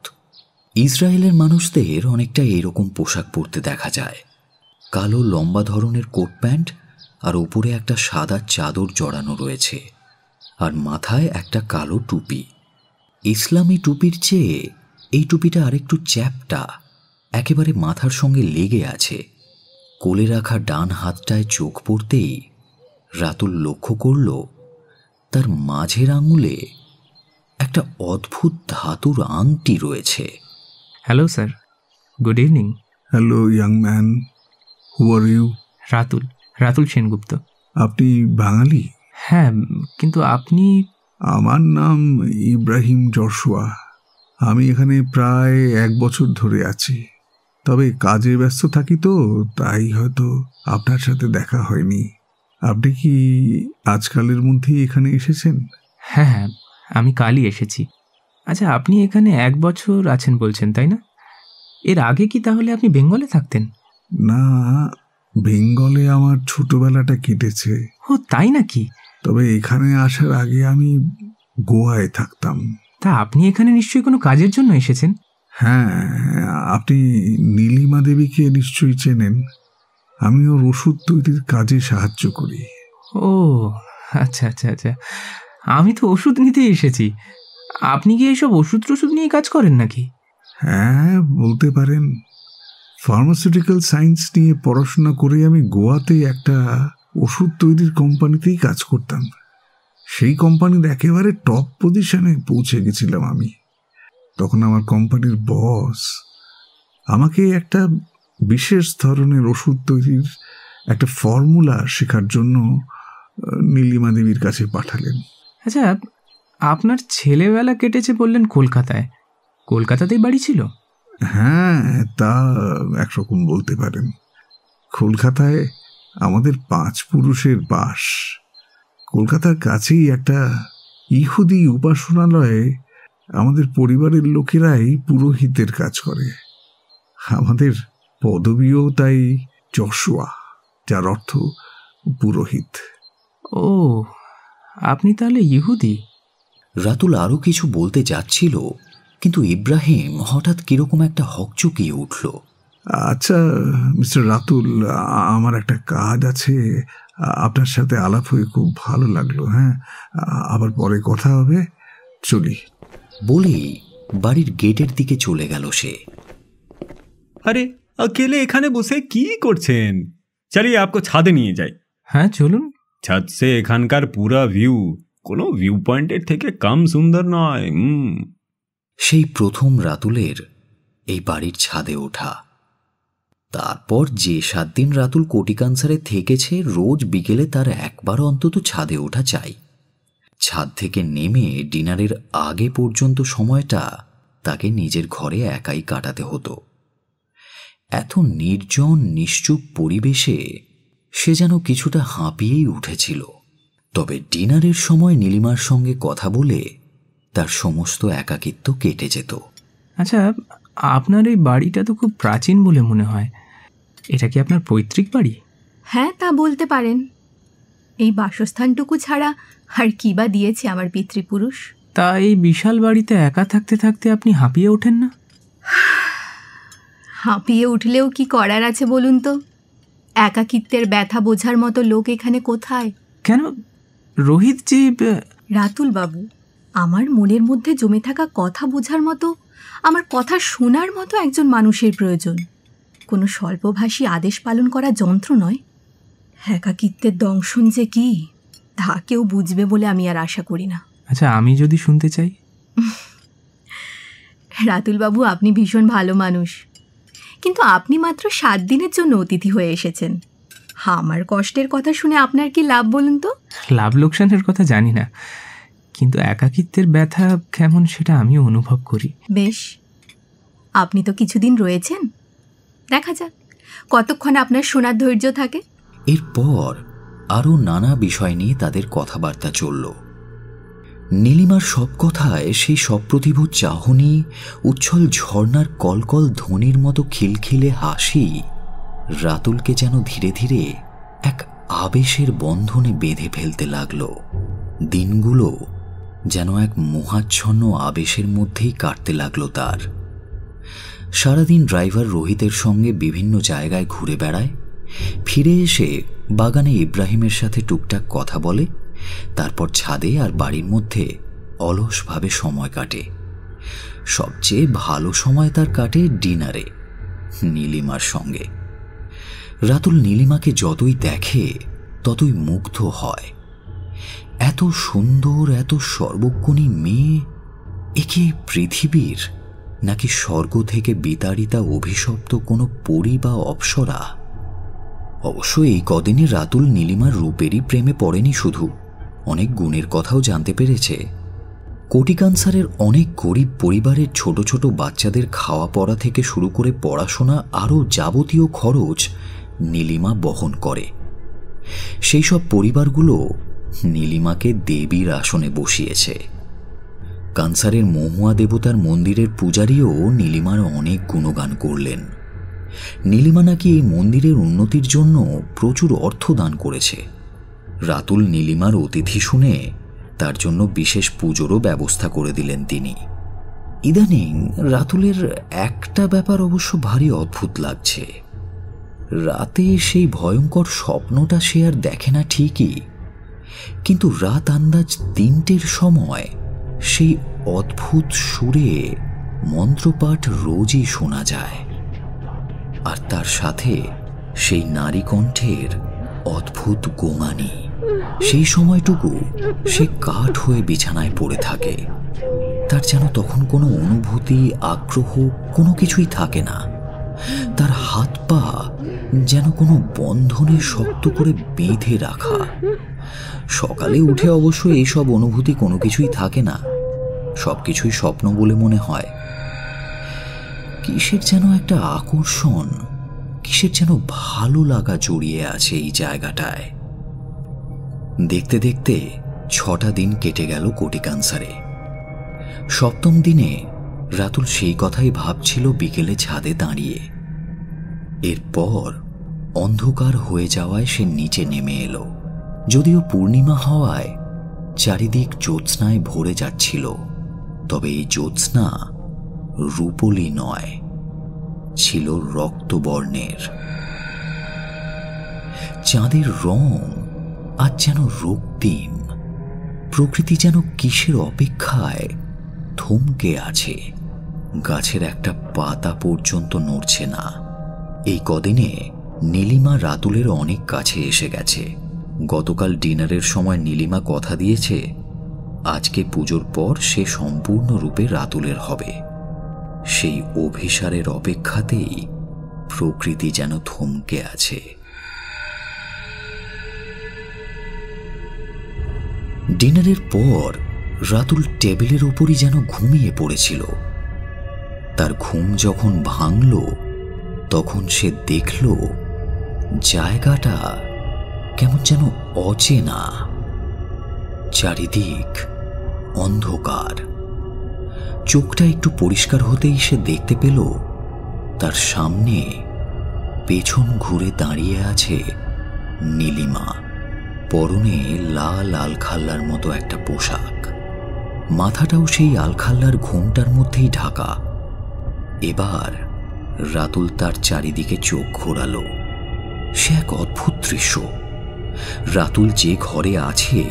ইসরায়েলের মানুষদের অনেকটা এরকম পোশাক পরতে দেখা যায়। কালো লম্বা ধরনের কোট প্যান্ট আর উপরে একটা সাদা চাদর জড়ানো রয়েছে, আর মাথায় একটা কালো টুপি। ইসলামী টুপির চেয়ে এই টুপিটা আরেকটু চ্যাপ্টা, একেবারে মাথার সঙ্গে লেগে আছে। কোলে রাখা ডান হাতটায় চোখ পড়তেই রাতুল লক্ষ্য করল তার মাঝের আঙুলে একটা অদ্ভুত ধাতুর আংটি রয়েছে। Hello sir, good evening. Hello young man, who are you? Ratul Sengupta. আপনি বাঙালি? হ্যাঁ, কিন্তু আপনি? আমার নাম ইব্রাহিম জশুয়া। আমি এখানে প্রায় 1 বছর ধরে আছি, তবে কাজে ব্যস্ত থাকি তো তাই হয়তো আপনার সাথে দেখা হয়নি। আপনি কি আজকালের মধ্যেই এখানে এসেছেন? হ্যাঁ, আমি কালই এসেছি। আচ্ছা, আপনি এখানে 1 বছর আছেন বলছেন, তাই না? এর আগে কি তাহলে আপনি বেঙ্গলে থাকতেন? না, বেঙ্গলে আমার ছোটবেলাটা কেটেছে। ও তাই নাকি? তবে এখানে আসার আগে আমি গোয়ায় থাকতাম। তা আপনি এখানে নিশ্চয়ই কোনো কাজের জন্য এসেছেন? হ্যাঁ, আপনি নীলিমা দেবীকে নিশ্চয়ই চেনেন। আমি ওর ওষুধ তৈরির কাজে সাহায্য করি। ও আচ্ছা আচ্ছা আচ্ছা, আমি তো ওষুধ নিতেই এসেছি। আপনি কি এইসব ওষুধ নিয়ে কাজ করেন নাকি? হ্যাঁ, বলতে পারেন। ফার্মাসিউটিক্যাল সায়েন্স নিয়ে পড়াশোনা করে আমি গোয়াতে একটা ওষুধ তৈরির কোম্পানিতেই কাজ করতাম। সেই কোম্পানির একেবারে টপ পজিশনে পৌঁছে গেছিলাম আমি। তখন আমার কোম্পানির বস আমাকে একটা বিশেষ ধরনের ওষুধ তৈরির একটা ফর্মুলা শেখার জন্য নীলিমা দেবীর কাছে পাঠালেন। আচ্ছা, আপনার ছেলেবেলা কেটেছে বললেন কলকাতায়। কলকাতাতেই বাড়ি ছিল? হ্যাঁ, তা একরকম বলতে পারেন। কলকাতায় আমাদের 5 পুরুষের বাস। কলকাতার কাছেই একটা ইহুদি উপাসনালয়ে আমাদের পরিবারের লোকেরাই পুরোহিতের কাজ করে। আমাদের পদবিও তাই জশুয়া, যার অর্থ পুরোহিত। ও, আপনি তাহলে ইহুদি? রাতুল আরও কিছু বলতে যাচ্ছিল, কিন্তু ইব্রাহিম হঠাৎ কিরকম একটা হকচকিয়ে উঠল। আচ্ছা মিস্টার রাতুল, আমার একটা কাজ আছে। আপনার সাথে আলাপ হয়ে খুব ভালো লাগলো। হ্যাঁ, আবার পরে কথা হবে, চলি। বলেই বাড়ির গেটের দিকে চলে গেল সে। আরে अकेले এখানে বসে কি করছেন? চলিয়ে आपको ছাদে নিয়ে যাই। হ্যাঁ চলুন। ছাদ সে এখানকার পুরা ভিউ কোনো ভিউ পয়েন্টের থেকে কম সুন্দর নয়। সেই প্রথম রাতুলের এই বাড়ির ছাদে ওঠা। তারপর যে 7 দিন রাতুল কোটিকানসারে থেকেছে, রোজ বিকেলে তার একবার অন্তত ছাদে ওঠা চাই। ছাদ থেকে নেমে ডিনারের আগে পর্যন্ত সময়টা তাকে নিজের ঘরে একাই কাটাতে হতো। এত নির্জন নিশ্চুপ পরিবেশে সে যেন কিছুটা হাঁপিয়েই উঠেছিল। তবে ডিনারের সময় নীলিমার সঙ্গে কথা বলে তার সমস্ত একাকিত্ব কেটে যেত। আচ্ছা, আপনার এই বাড়িটা তো খুব প্রাচীন বলে মনে হয়। এটা কি আপনার পৈতৃক বাড়ি? হ্যাঁ, তা বলতে পারেন। এই বাসস্থানটুকু ছাড়া আর কি বা দিয়েছে আমার পিতৃপুরুষ। তা এই বিশাল বাড়িতে একা থাকতে থাকতে আপনি হাঁপিয়ে ওঠেন না? হাঁপিয়ে উঠলেও কি করার আছে বলুন তো? একাকিত্বের ব্যথা বোঝার মতো লোক এখানে কোথায়? কেন, রোহিতজি। রাতুল বাবু, আমার মনের মধ্যে জমে থাকা কথা বোঝার মতো, আমার কথা শোনার মতো একজন মানুষের প্রয়োজন। কোনো স্বল্পভাষী আদেশ পালন করা যন্ত্র নয়। একাকিত্বের দংশন যে কি, তা কেউ বুঝবে বলে আমি আর আশা করি না। আচ্ছা, আমি যদি শুনতে চাই? রাতুল বাবু, আপনি ভীষণ ভালো মানুষ, কিন্তু আপনি মাত্র 7 দিনের জন্য অতিথি হয়ে এসেছেন। আমার কষ্টের কথা শুনে আপনার কি লাভ বলুন তো? লাভ লোকসানের কথা জানি না, কিন্তু একাকিত্বের ব্যথা কেমন সেটা আমিও অনুভব করি। বেশ, আপনি তো কিছুদিন রয়েছেন, দেখা যাক কতক্ষণ আপনার শোনার ধৈর্য থাকে। এরপর আরও নানা বিষয় নিয়ে তাদের কথাবার্তা চলল। নীলিমার সব কথায় সেই সপ্রতিভ চাহনি, উচ্ছল ঝর্ণার কলকল ধ্বনির মতো খিলখিলে হাসি রাতুলকে যেন ধীরে ধীরে এক আবেশের বন্ধনে বেঁধে ফেলতে লাগল। দিনগুলো যেন এক মোহাচ্ছন্ন আবেশের মধ্যেই কাটতে লাগলো তার। সারাদিন ড্রাইভার রোহিতের সঙ্গে বিভিন্ন জায়গায় ঘুরে বেড়ায়, ফিরে এসে বাগানে ইব্রাহিমের সাথে টুকটাক কথা বলে, তারপর ছাদে আর বাড়ির মধ্যে অলসভাবে সময় কাটে। সবচেয়ে ভালো সময় তার কাটে ডিনারে নীলিমার সঙ্গে। রাতুল নীলিমাকে যতই দেখে ততই মুগ্ধ হয়। এত সুন্দর, এত সর্বগুণী মেয়ে, একে পৃথিবীর নাকি স্বর্গ থেকে বিতাড়িতা অভিশপ্ত কোনো পরী বা অপ্সরা? অবশ্য এই কদিনে রাতুল নীলিমার রূপেরই প্রেমে পড়েনি, শুধু অনেক গুণের কথাও জানতে পেরেছে। কোটিকানসারের অনেক গরিব পরিবারের ছোট ছোট বাচ্চাদের খাওয়া পড়া থেকে শুরু করে পড়াশোনা আরও যাবতীয় খরচ নীলিমা বহন করে। সেই সব পরিবারগুলো নীলিমাকে দেবীর আসনে বসিয়েছে। কানসারের মহুয়া দেবতার মন্দিরের পূজারীও নীলিমার অনেক গুণগান করলেন। নীলিমা নাকি এই মন্দিরের উন্নতির জন্য প্রচুর অর্থ দান করেছে। রাতুল নীলিমার অতিথি শুনে তার জন্য বিশেষ পুজোরও ব্যবস্থা করে দিলেন তিনি। ইদানিং রাতুলের একটা ব্যাপার অবশ্য ভারী অদ্ভুত লাগছে। রাতে সেই ভয়ঙ্কর স্বপ্নটা সে আর দেখে না ঠিকই, কিন্তু রাত আন্দাজ 3টের সময় সেই অদ্ভুত সুরে মন্ত্রপাঠ রোজই শোনা যায়, আর তার সাথে সেই নারী কণ্ঠের অদ্ভুত গোঙানি। সেই সময়টুকু সে কাঠ হয়ে বিছানায় পড়ে থাকে। তার যেন তখন কোনো অনুভূতি, আগ্রহ কোনো কিছুই থাকে না। তার হাত পা যেন কোনো বন্ধনে শক্ত করে বেঁধে রাখা। সকালে উঠে অবশ্য এইসব অনুভূতি কোনো কিছুই থাকে না, সবকিছুই স্বপ্ন বলে মনে হয়। কিসের যেন একটা আকর্ষণ, কিসের যেন ভালো লাগা জড়িয়ে আছে এই জায়গাটায়। দেখতে দেখতে 6টা দিন কেটে গেল কোটিকানসারে। 7ম দিনে রাতুল সেই কথাই ভাবছিল বিকেলে ছাদে দাঁড়িয়ে। এরপর অন্ধকার হয়ে যাওয়ায় সে নিচে নেমে এলো। যদিও পূর্ণিমা হওয়ায় চারিদিক জ্যোৎস্নায় ভরে যাচ্ছিল, তবে এই জ্যোৎস্না রূপলি নয়, ছিল রক্তবর্ণের। চাঁদের রং আজ যেন রক্তিম। প্রকৃতি যেন কিসের অপেক্ষায় থমকে আছে। গাছের একটা পাতা পর্যন্ত নড়ছে না। এই কদিনে নীলিমা রাতুলের অনেক কাছে এসে গেছে। গতকাল ডিনারের সময় নীলিমা কথা দিয়েছে আজকে পুজোর পর সে সম্পূর্ণরূপে রাতুলের হবে। সেই অভিসারের অপেক্ষাতেই প্রকৃতি যেন থমকে আছে। ডিনারের পর রাতুল টেবিলের উপরই যেন ঘুমিয়ে পড়েছিল। তার ঘুম যখন ভাঙল তখন সে দেখল জায়গাটা কেমন যেন অচেনা। চারিদিক অন্ধকার। চোখটা একটু পরিষ্কার হতেই সে দেখতে পেল তার সামনে পেছন ঘুরে দাঁড়িয়ে আছে নীলিমা। পরনে লাল আলখাল্লার মতো একটা পোশাক, মাথাটাও সেই আলখাল্লার ঘুমটার মধ্যেই ঢাকা। এবার রাতুল তার চারিদিকে চোখ ঘোরালো। সে এক অদ্ভুত দৃশ্য। রাতুল যে ঘরে আছে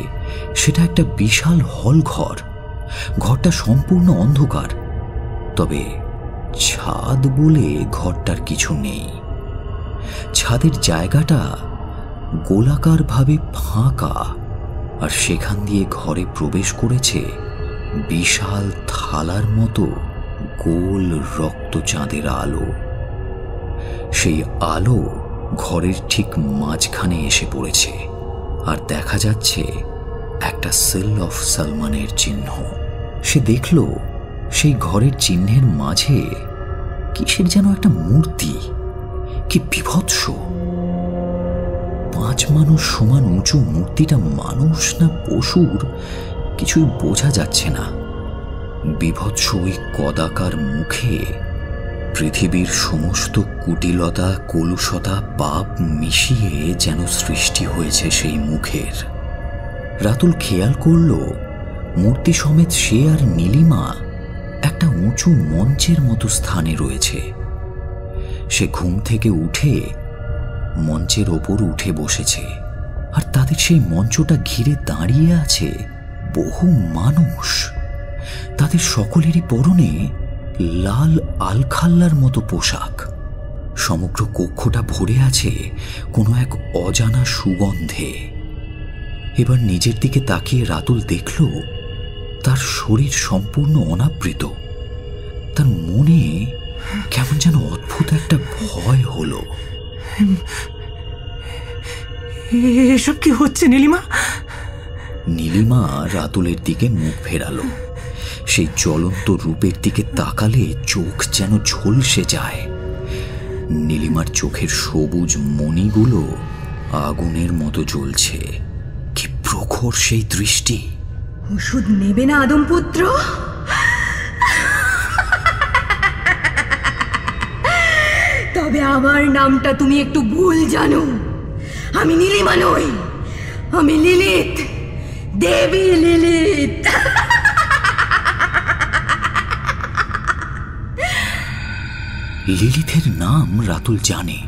সেটা একটা বিশাল হল ঘর। ঘরটা সম্পূর্ণ অন্ধকার, তবে ছাদ বলে ঘরটার কিছু নেই। ছাদের জায়গাটা গোলাকারভাবে ফাঁকা, আর সেখান দিয়ে ঘরে প্রবেশ করেছে বিশাল থালার মতো গোল রক্তচাঁদের আলো। সেই আলো ঘরের ঠিক মাঝখানে এসে পড়েছে, আর দেখা যাচ্ছে একটা সিল অফ সালমানের চিহ্ন। সে দেখল সেই ঘরের চিহ্নের মাঝে কিসের যেন একটা মূর্তি। কি বিভৎস! 5 মানুষ সমান উঁচু মূর্তিটা মানুষ না পশুর কিছুই বোঝা যাচ্ছে না। বিভৎস ওই কদাকার মুখে পৃথিবীর সমস্ত কুটিলতা, কলুষতা, পাপ মিশিয়ে যেন সৃষ্টি হয়েছে সেই মুখের। রাতুল খেয়াল করল মূর্তি সমেত সে আর নীলিমা একটা উঁচু মঞ্চের মতো স্থানে রয়েছে। সে ঘুম থেকে উঠে মঞ্চের ওপর উঠে বসেছে, আর তাদের সেই মঞ্চটা ঘিরে দাঁড়িয়ে আছে বহু মানুষ। তাদের সকলেরই পরনে লাল আলখাল্লার মতো পোশাক। সমগ্র কক্ষটা ভরে আছে কোনো এক অজানা সুগন্ধে। এবার নিজের দিকে তাকিয়ে রাতুল দেখল তার শরীর সম্পূর্ণ অনাবৃত। তার মনে কেমন যেন অদ্ভুত একটা ভয় হলো। এসব কি হচ্ছে নীলিমা? নীলিমা রাতুলের দিকে মুখ ফেরালো। সেই জ্বলন্ত রূপের দিকে তাকালে চোখ যেন ঝলসে যায়। নীলিমার চোখের সবুজ মণিগুলো আগুনের মতো জ্বলছে। কি প্রখর সেই দৃষ্টি! ওষুধ নেবে না আদমপুত্র? তবে আমার নামটা তুমি একটু ভুল জানো। আমি নীলিমা নই, আমি লিলিত, দেবী লিলিত। লিলিথের নাম রাতুল জানে।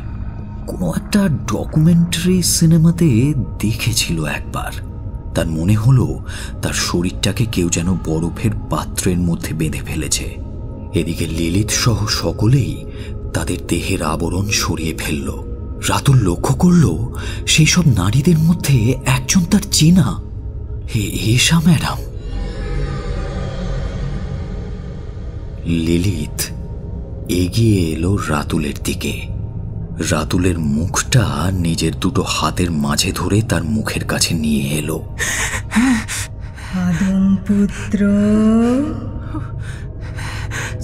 কোনো একটা ডকুমেন্টারি সিনেমাতে দেখেছিল একবার। তার মনে হলো তার শরীরটাকে কেউ যেন বরফের পাত্রের মধ্যে বেঁধে ফেলেছে। এদিকে লিলিথ সহ সকলেই তাদের দেহের আবরণ সরিয়ে ফেলল। রাতুল লক্ষ্য করল সেই সব নারীদের মধ্যে একজন তার চেনা, এশা ম্যাডাম। লিলিথ এগিয়ে এলো রাতুলের দিকে। রাতুলের মুখটা নিজের দুটো হাতের মাঝে ধরে তার মুখের কাছে নিয়ে এলো। আদমপুত্র,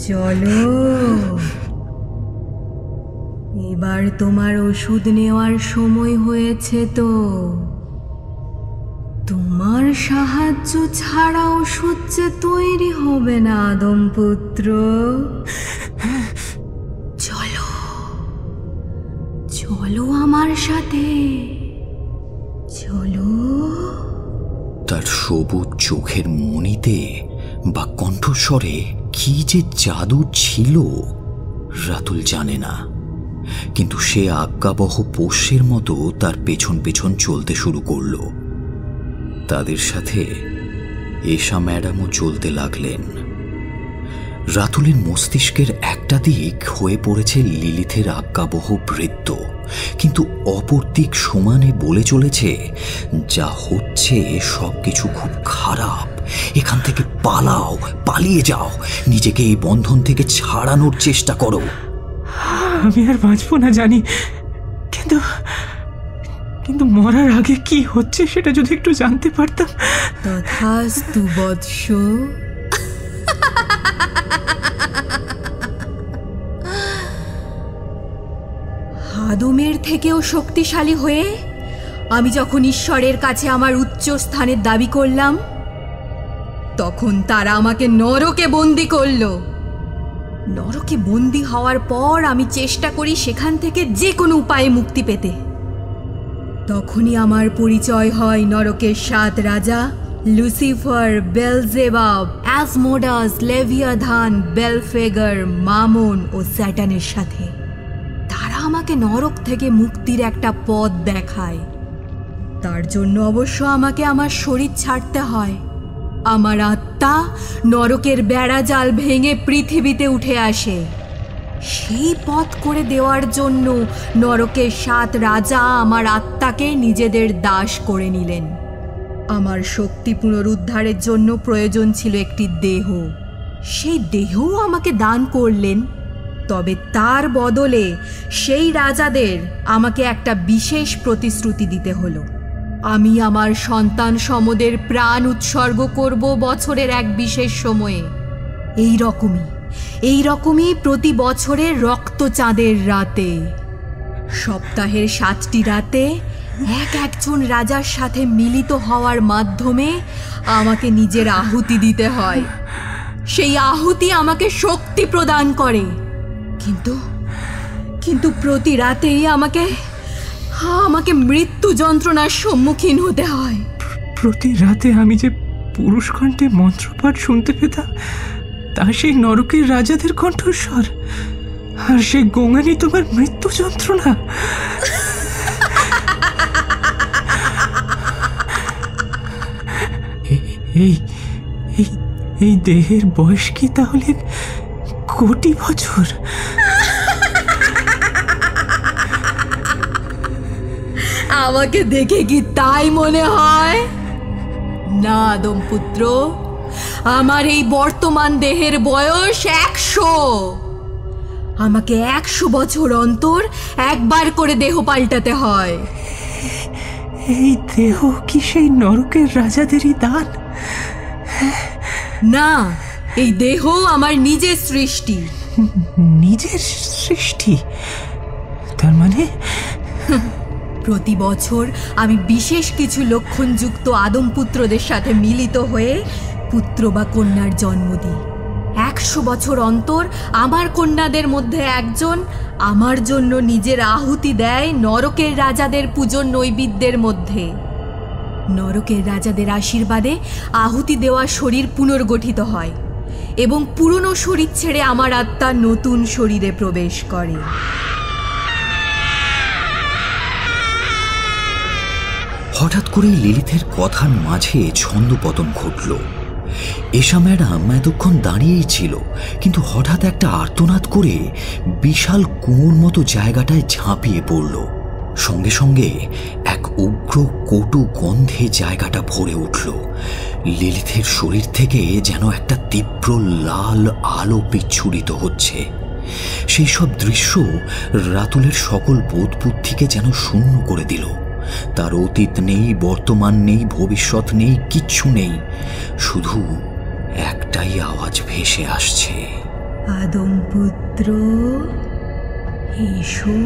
চলো, এবার তোমার ওষুধ নেওয়ার সময় হয়েছে। তো তোমার সাহায্য ছাড়া ওষুধ যে তৈরি হবে না আদমপুত্র। চলো, চলো আমার সাথে, চলো। তার সবুজ চোখের মণিতে বা কণ্ঠস্বরে কি যে জাদু ছিল রাতুল জানে না, কিন্তু সে আজ্ঞাবহ পোষ্যের মতো তার পেছন পেছন চলতে শুরু করল। তাদের সাথে এশা ম্যাডামও চলতে লাগলেন। রাতুলের মস্তিষ্কের একটা দিক হয়ে পড়েছে লিলিথের আজ্ঞাবহ বৃত্ত, কিন্তু অপর দিক সমানে বলে চলেছে যা হচ্ছে সবকিছু খুব খারাপ। এখান থেকে পালাও, পালিয়ে যাও, নিজেকে এই বন্ধন থেকে ছাড়ানোর চেষ্টা করো। আমি আর বাঁচবো না জানি, কিন্তু কিন্তু মরার আগে কি হচ্ছে সেটা যদি একটু জানতে পারতাম। তথাস্তু বৎস। আদমের থেকেও শক্তিশালী হয়ে আমি যখন ঈশ্বরের কাছে আমার উচ্চ স্থানের দাবি করলাম, তখন তারা আমাকে নরকে বন্দি করলো। নরকে বন্দি হওয়ার পর আমি চেষ্টা করি সেখান থেকে যে কোনো উপায়ে মুক্তি পেতে। তখনই আমার পরিচয় হয় নরকের 7 রাজা লুসিফার, বেলজেবাব, অ্যাসমোডাস, লেভিয়াথান, বেলফেগার, মামন ও স্যাটানের সাথে। তারা আমাকে নরক থেকে মুক্তির একটা পথ দেখায়। তার জন্য অবশ্য আমাকে আমার শরীর ছাড়তে হয়। আমার আত্মা নরকের বেড়াজাল ভেঙে পৃথিবীতে উঠে আসে। সেই পথ করে দেওয়ার জন্য নরকের 7 রাজা আমার আত্মাকে নিজেদের দাস করে নিলেন। আমার শক্তি পুনরুদ্ধারের জন্য প্রয়োজন ছিল একটি দেহ। সেই দেহও আমাকে দান করলেন। তবে তার বদলে সেই রাজাদের আমাকে একটা বিশেষ প্রতিশ্রুতি দিতে হলো। আমি আমার সন্তান সমদের প্রাণ উৎসর্গ করব বছরের এক বিশেষ সময়ে। এই রকমই প্রতি বছরের রক্তচাঁদের রাতে, সপ্তাহের 7টি রাতে একজন রাজার সাথে মিলিত হওয়ার মাধ্যমে আমাকে নিজের আহুতি দিতে হয়। সেই আহুতি আমাকে শক্তি প্রদান করে, কিন্তু প্রতি রাতেই আমাকে মৃত্যু যন্ত্রণার সম্মুখীন হতে হয়। প্রতি রাতে আমি যে পুরুষ কণ্ঠে মন্ত্রপাঠ শুনতে পেতাম, তা সেই নরকের রাজাদের কণ্ঠস্বর, আর সেই গঙ্গানি তোমার মৃত্যু যন্ত্রণা। এই দেহের বয়স কি তাহলে কোটি বছর? আমাকে দেখে কি তাই মনে হয়? না আদমপুত্র, আমার এই বর্তমান দেহের বয়স 100। আমাকে 100 বছর অন্তর একবার করে দেহ পাল্টাতে হয়। এই দেহ কি সেই নরকের রাজাদেরই দান? না, এই দেহ আমার নিজের সৃষ্টি। নিজের সৃষ্টি? তার মানে প্রতি বছর আমি বিশেষ কিছু লক্ষণযুক্ত আদমপুত্রদের সাথে মিলিত হয়ে পুত্র বা কন্যার জন্ম দিই। 100 বছর অন্তর আমার কন্যাদের মধ্যে একজন আমার জন্য নিজের আহুতি দেয় নরকের রাজাদের পূজন নৈবেদ্যের মধ্যে। নরকের রাজাদের আশীর্বাদে আহুতি দেওয়া শরীর পুনর্গঠিত হয় এবং পুরনো শরীর ছেড়ে আমার আত্মা নতুন শরীরে প্রবেশ করে। হঠাৎ করেই লিলিথের কথার মাঝে ছন্দপতন ঘটল। এশা ম্যাডাম এতক্ষণ দাঁড়িয়েই ছিল, কিন্তু হঠাৎ একটা আর্তনাদ করে বিশাল কুয়োর মতো জায়গাটায় ঝাঁপিয়ে পড়ল। সঙ্গে সঙ্গে এক উগ্র কটু গন্ধে জায়গাটা ভরে উঠল। লিলিথের শরীর থেকে যেন একটা তীব্র লাল আলো বিচ্ছুরিত হচ্ছে। সেই সব দৃশ্য রাতুলের সকল বোধ বুদ্ধিকে যেন শূন্য করে দিল। তার অতীত নেই, বর্তমান নেই, ভবিষ্যৎ নেই, কিচ্ছু নেই। শুধু একটাই আওয়াজ ভেসে আসছে, আদমপুত্র এসো,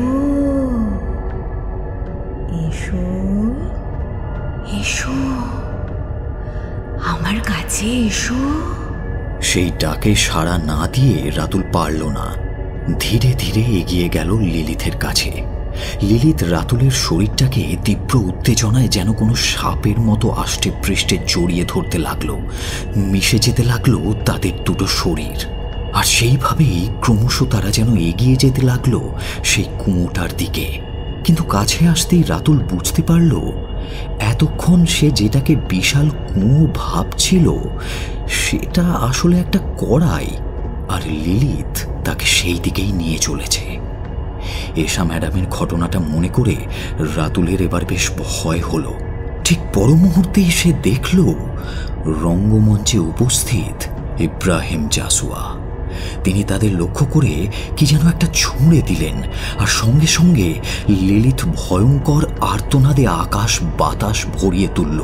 এসো, এসো, আমার কাছে এসো। সেই ডাকে সাড়া না দিয়ে রাতুল পারল না। ধীরে ধীরে এগিয়ে গেল লিলিথের কাছে। লিলিথ রাতুলের শরীরটাকে তীব্র উত্তেজনায় যেন কোনো সাপের মতো আষ্টে পৃষ্ঠে জড়িয়ে ধরতে লাগলো। মিশে যেতে লাগলো তাদের দুটো শরীর, আর সেইভাবেই ক্রমশ তারা যেন এগিয়ে যেতে লাগলো সেই কুয়োটার দিকে। কিন্তু কাছে আসতেই রাতুল বুঝতে পারল এতক্ষণ সে যেটাকে বিশাল কুয়ো ভাবছিল সেটা আসলে একটা কড়াই, আর লিলিথ তাকে সেই দিকেই নিয়ে চলেছে। এশা ম্যাডামের ঘটনাটা মনে করে রাতুলের এবার বেশ ভয় হলো। ঠিক পর মুহূর্তেই সে দেখল রঙ্গমঞ্চে উপস্থিত ইব্রাহিম জাসুয়া। তিনি তাদের লক্ষ্য করে কি যেন একটা ছুঁড়ে দিলেন, আর সঙ্গে সঙ্গে লিলিথ ভয়ঙ্কর আর্তনাদে আকাশ বাতাস ভরিয়ে তুলল।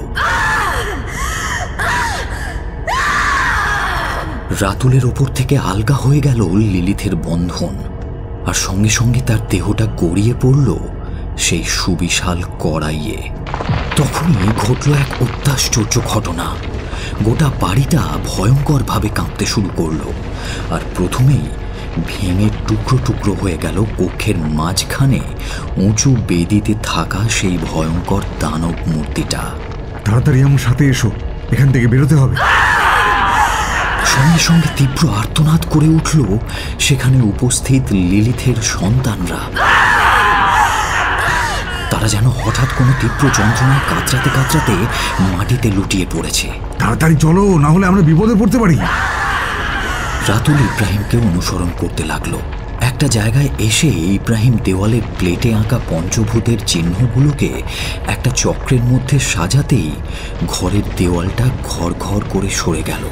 রাতুলের ওপর থেকে আলগা হয়ে গেল লিলিথের বন্ধন, আর সঙ্গে সঙ্গে তার দেহটা গড়িয়ে পড়ল সেই সুবিশাল কড়াইয়ে। তখনই ঘটল এক অত্যাশ্চর্য ঘটনা। গোটা বাড়িটা ভয়ঙ্করভাবে কাঁপতে শুরু করলো, আর প্রথমেই ভেঙে টুকরো টুকরো হয়ে গেল কক্ষের মাঝখানে উঁচু বেদিতে থাকা সেই ভয়ঙ্কর দানব মূর্তিটা। তাড়াতাড়ি আমার সাথে এসো, এখান থেকে বেরোতে হবে। সঙ্গে সঙ্গে তীব্র আর্তনাদ করে উঠল সেখানে উপস্থিত লিলিথের সন্তানরা। তারা যেন হঠাৎ কোনো তীব্র যন্ত্রণায় কাতরাতে কাতরাতে মাটিতে লুটিয়ে পড়েছে। তাড়াতাড়ি চলো, না হলে আমরা বিপদে পড়তে পারি। রাতুল ইব্রাহিমকে অনুসরণ করতে লাগলো। একটা জায়গায় এসে ইব্রাহিম দেওয়ালের প্লেটে আঁকা পঞ্চভূতের চিহ্নগুলোকে একটা চক্রের মধ্যে সাজাতেই ঘরের দেওয়ালটা ঘর ঘর করে সরে গেল।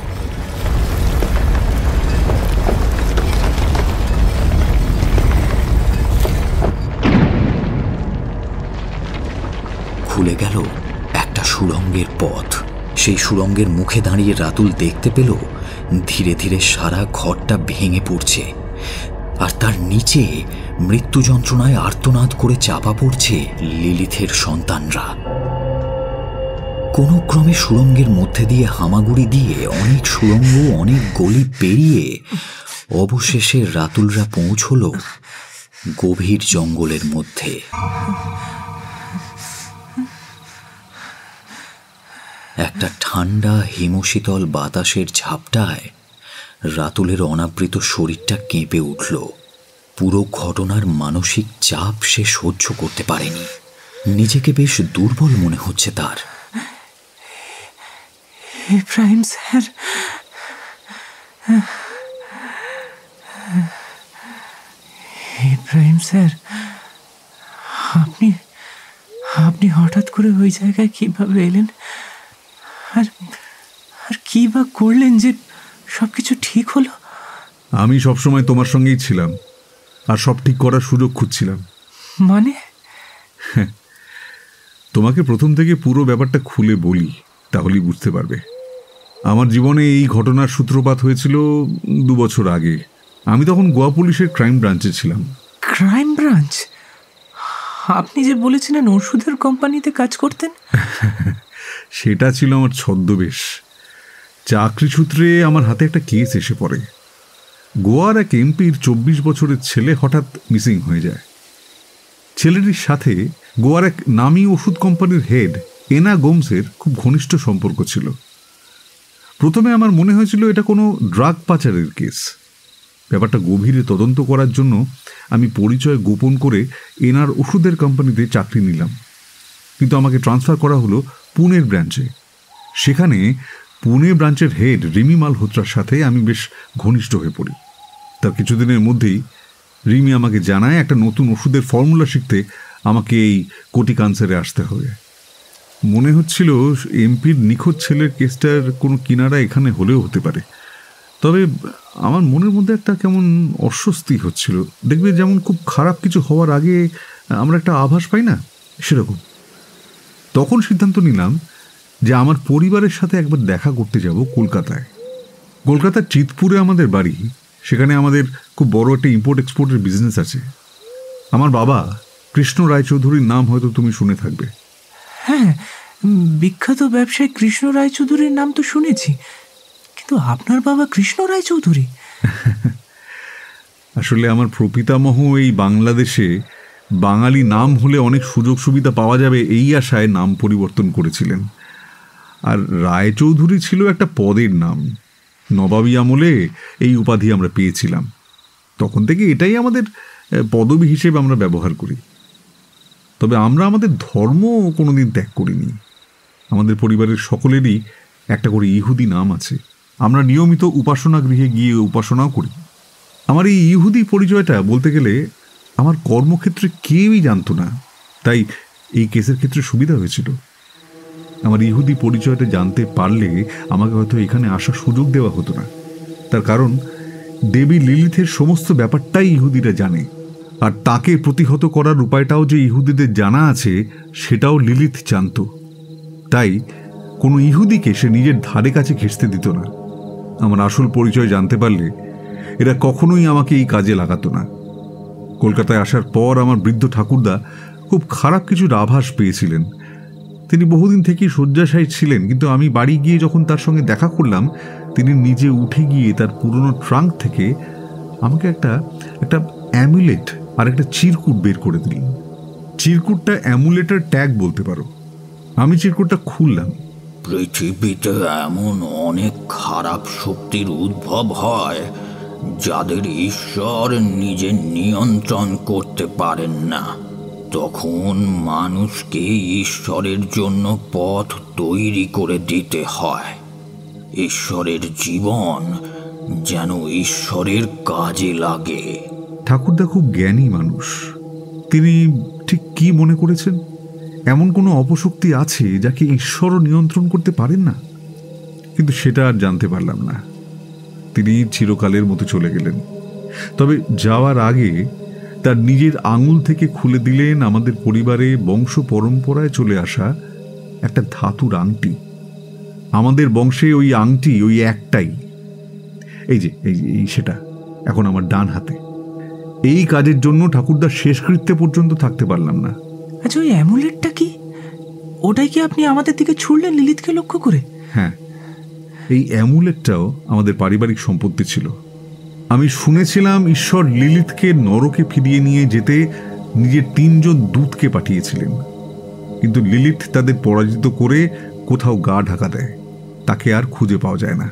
খুলে গেল একটা সুড়ঙ্গের পথ। সেই সুড়ঙ্গের মুখে দাঁড়িয়ে রাতুল দেখতে পেল ধীরে ধীরে সারা ঘরটা ভেঙে পড়ছে, আর তার নিচে মৃত্যু যন্ত্রণায় আর্তনাদ করে চাপা পড়ছে লিলিথের সন্তানরা। কোনো ক্রমে সুড়ঙ্গের মধ্যে দিয়ে হামাগুড়ি দিয়ে অনেক সুড়ঙ্গ, অনেক গলি পেরিয়ে অবশেষে রাতুলরা পৌঁছল গভীর জঙ্গলের মধ্যে। একটা ঠান্ডা হিমশীতল বাতাসের ঝাপটায় রাতুলের অনাবৃত শরীরটা কেঁপে উঠল। পুরো ঘটনার মানসিক চাপ সে সহ্য করতে পারেনি। নিজেকে বেশ দুর্বল মনে হচ্ছে তার। ইব্রাহিম স্যার, রহিম স্যার, আপনি আপনি হঠাৎ করে ওই জায়গায় কিভাবে এলেন, আর আর কি বা করলেন যে সব কিছু ঠিক হলো? আমি সবসময় তোমার সঙ্গেই ছিলাম, আর সব ঠিক করার সুযোগ খুঁজছিলাম। মানে? তোমাকে প্রথম থেকে পুরো ব্যাপারটা খুলে বলি, তাহলেই বুঝতে পারবে। আমার জীবনে এই ঘটনার সূত্রপাত হয়েছিল 2 বছর আগে। আমি তখন গোয়া পুলিশের ক্রাইম ব্রাঞ্চে ছিলাম। Crime branch? আপনি যে বলেছিলেন ওষুধের কোম্পানিতে কাজ করতেন। সেটা ছিল আমার ছদ্মবেশ। চাকরি সূত্রে আমার হাতে একটা কেস এসে পড়ে। গোয়ার এক এমপির 24 বছরের ছেলে হঠাৎ মিসিং হয়ে যায়। ছেলেটির সাথে গোয়ার এক নামী ওষুধ কোম্পানির হেড এনা গোমসের খুব ঘনিষ্ঠ সম্পর্ক ছিল। প্রথমে আমার মনে হয়েছিল এটা কোনো ড্রাগ পাচারের কেস। ব্যাপারটা গভীরে তদন্ত করার জন্য আমি পরিচয় গোপন করে এনার ওষুধের কোম্পানিতে চাকরি নিলাম। কিন্তু আমাকে ট্রান্সফার করা হলো পুনের ব্রাঞ্চে। সেখানে পুনে ব্রাঞ্চের হেড রিমি মালহোত্রার সাথে আমি বেশ ঘনিষ্ঠ হয়ে পড়ি। তার কিছুদিনের মধ্যেই রিমি আমাকে জানায় একটা নতুন ওষুধের ফর্মুলা শিখতে আমাকে এই কোটিকানসারে আসতে হবে। মনে হচ্ছিল এমপির নিখোঁজ ছেলের কেসটার কোনো কিনারা এখানে হলেও হতে পারে। তবে আমার মনের মধ্যে একটা কেমন অস্বস্তি হচ্ছিল। দেখবে যেমন খুব খারাপ কিছু হওয়ার আগে আমরা একটা আভাস পাই না, সেরকম। তখন সিদ্ধান্ত নিলাম যে আমার পরিবারের সাথে একবার দেখা করতে যাব কলকাতায়। কলকাতার চিতপুরে আমাদের বাড়ি। সেখানে আমাদের খুব বড় একটা ইম্পোর্ট এক্সপোর্টের বিজনেস আছে। আমার বাবা কৃষ্ণ রায়চৌধুরীর নাম হয়তো তুমি শুনে থাকবে। হ্যাঁ, বিখ্যাত ব্যবসায়ী কৃষ্ণ রায়চৌধুরীর নাম তো শুনেছি, কিন্তু আপনার বাবা কৃষ্ণ রায়চৌধুরী? আসলে আমার প্রপিতামহ এই বাংলাদেশে বাঙালি নাম হলে অনেক সুযোগ সুবিধা পাওয়া যাবে এই আশায় নাম পরিবর্তন করেছিলেন। আর রায়চৌধুরী ছিল একটা পদের নাম। নবাবী আমলে এই উপাধি আমরা পেয়েছিলাম। তখন থেকে এটাই আমাদের পদবি হিসেবে আমরা ব্যবহার করি। তবে আমরা আমাদের ধর্ম কোনোদিন ত্যাগ করিনি। আমাদের পরিবারের সকলেরই একটা করে ইহুদি নাম আছে। আমরা নিয়মিত উপাসনা গৃহে গিয়ে উপাসনাও করি। আমার এই ইহুদি পরিচয়টা বলতে গেলে আমার কর্মক্ষেত্রে কেউই জানতো না, তাই এই কেসের ক্ষেত্রে সুবিধা হয়েছিল। আমার ইহুদি পরিচয়টা জানতে পারলে আমাকে হয়তো এখানে আসার সুযোগ দেওয়া হতো না। তার কারণ দেবী লিলিথের সমস্ত ব্যাপারটাই ইহুদিরা জানে, আর তাকে প্রতিহত করার উপায়টাও যে ইহুদিদের জানা আছে সেটাও লিলিথ জানত। তাই কোনো ইহুদিকে সে নিজের ধারে কাছে ঘেঁষতে দিত না। আমার আসল পরিচয় জানতে পারলে এরা কখনোই আমাকে এই কাজে লাগাতো না। কলকাতায় আসার পর আমার বৃদ্ধ ঠাকুরদা খুব খারাপ কিছুর আভাস পেয়েছিলেন। তিনি বহুদিন থেকেই শয্যাশায়ী ছিলেন, কিন্তু আমি বাড়ি গিয়ে যখন তার সঙ্গে দেখা করলাম, তিনি নিজে উঠে গিয়ে তার পুরনো ট্রাঙ্ক থেকে আমাকে একটা অ্যামুলেট আর একটা চিরকুট বের করে দিলেন। চিরকুটটা অ্যামুলেটের ট্যাগ বলতে পারো। আমি চিরকুটটা খুললাম। পৃথিবীতে এমন অনেক খারাপ শক্তির উদ্ভব হয় যাদের ঈশ্বর নিজে নিয়ন্ত্রণ করতে পারেন না। তখন মানুষকে ঈশ্বরের জন্য পথ তৈরি করে দিতে হয়। ঈশ্বরের জীবন যেন ঈশ্বরের কাজে লাগে। ঠাকুরদা খুব জ্ঞানী মানুষ। তিনি ঠিক কি মনে করেছেন? এমন কোনো অপশক্তি আছে যাকে ঈশ্বরও নিয়ন্ত্রণ করতে পারেন না? কিন্তু সেটা আর জানতে পারলাম না। তিনি চিরকালের মতো চলে গেলেন। তবে যাওয়ার আগে তার নিজের আঙুল থেকে খুলে দিলেন আমাদের পরিবারে বংশ পরম্পরায় চলে আসা একটা ধাতুর আংটি। আমাদের বংশে ওই আংটি ওই একটাই। এই যে সেটা এখন আমার ডান হাতে। এই কাজের জন্য ঠাকুরদার শেষকৃত্যে পর্যন্ত থাকতে পারলাম না। আচ্ছা, ওই অ্যামুলেটটা কি? ওটাই কি আপনি আমাদের দিকে ছুড়লেন লিলিথকে লক্ষ্য করে? হ্যাঁ, এই অ্যামুলেটটাও আমাদের পারিবারিক সম্পত্তি ছিল। আমি শুনেছিলাম ঈশ্বর লিলিথকে নরকে ফিরিয়ে নিয়ে যেতে নিজের 3 জন দূতকে পাঠিয়েছিলেন, কিন্তু লিলিথ তাদের পরাজিত করে কোথাও গা ঢাকা দেয়। তাকে আর খুঁজে পাওয়া যায় না।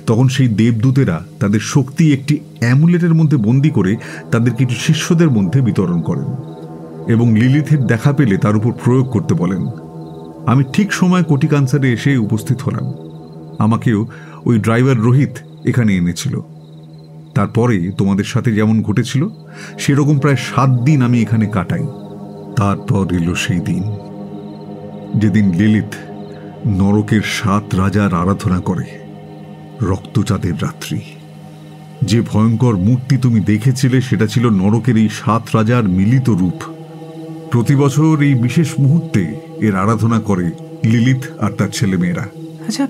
তখন সেই দেবদূতেরা তাদের শক্তি একটি অ্যামুলেটের মধ্যে বন্দি করে তাদের কিছু শিষ্যদের মধ্যে বিতরণ করেন এবং লিলিথের দেখা পেলে তার উপর প্রয়োগ করতে বলেন। আমি ঠিক সময় কোটিকানসারে এসে উপস্থিত হলাম। আমাকেও ওই ড্রাইভার রোহিত এখানে এনেছিল। তারপরে তোমাদের সাথে যেমন ঘটেছিল সেরকম প্রায় 7 দিন আমি এখানে কাটাই। তারপর এলো সেই দিন যেদিন লিলিথ নরকের 7 রাজার আরাধনা করে, রক্তচাঁদের রাত্রি। যে ভয়ঙ্কর মূর্তি তুমি দেখেছিলে সেটা ছিল নরকের এই 7 রাজার মিলিত রূপ। প্রতি বছর এই বিশেষ মুহূর্তে এর আরাধনা করে লিলিথ আর তার ছেলেমেয়েরা। আচ্ছা,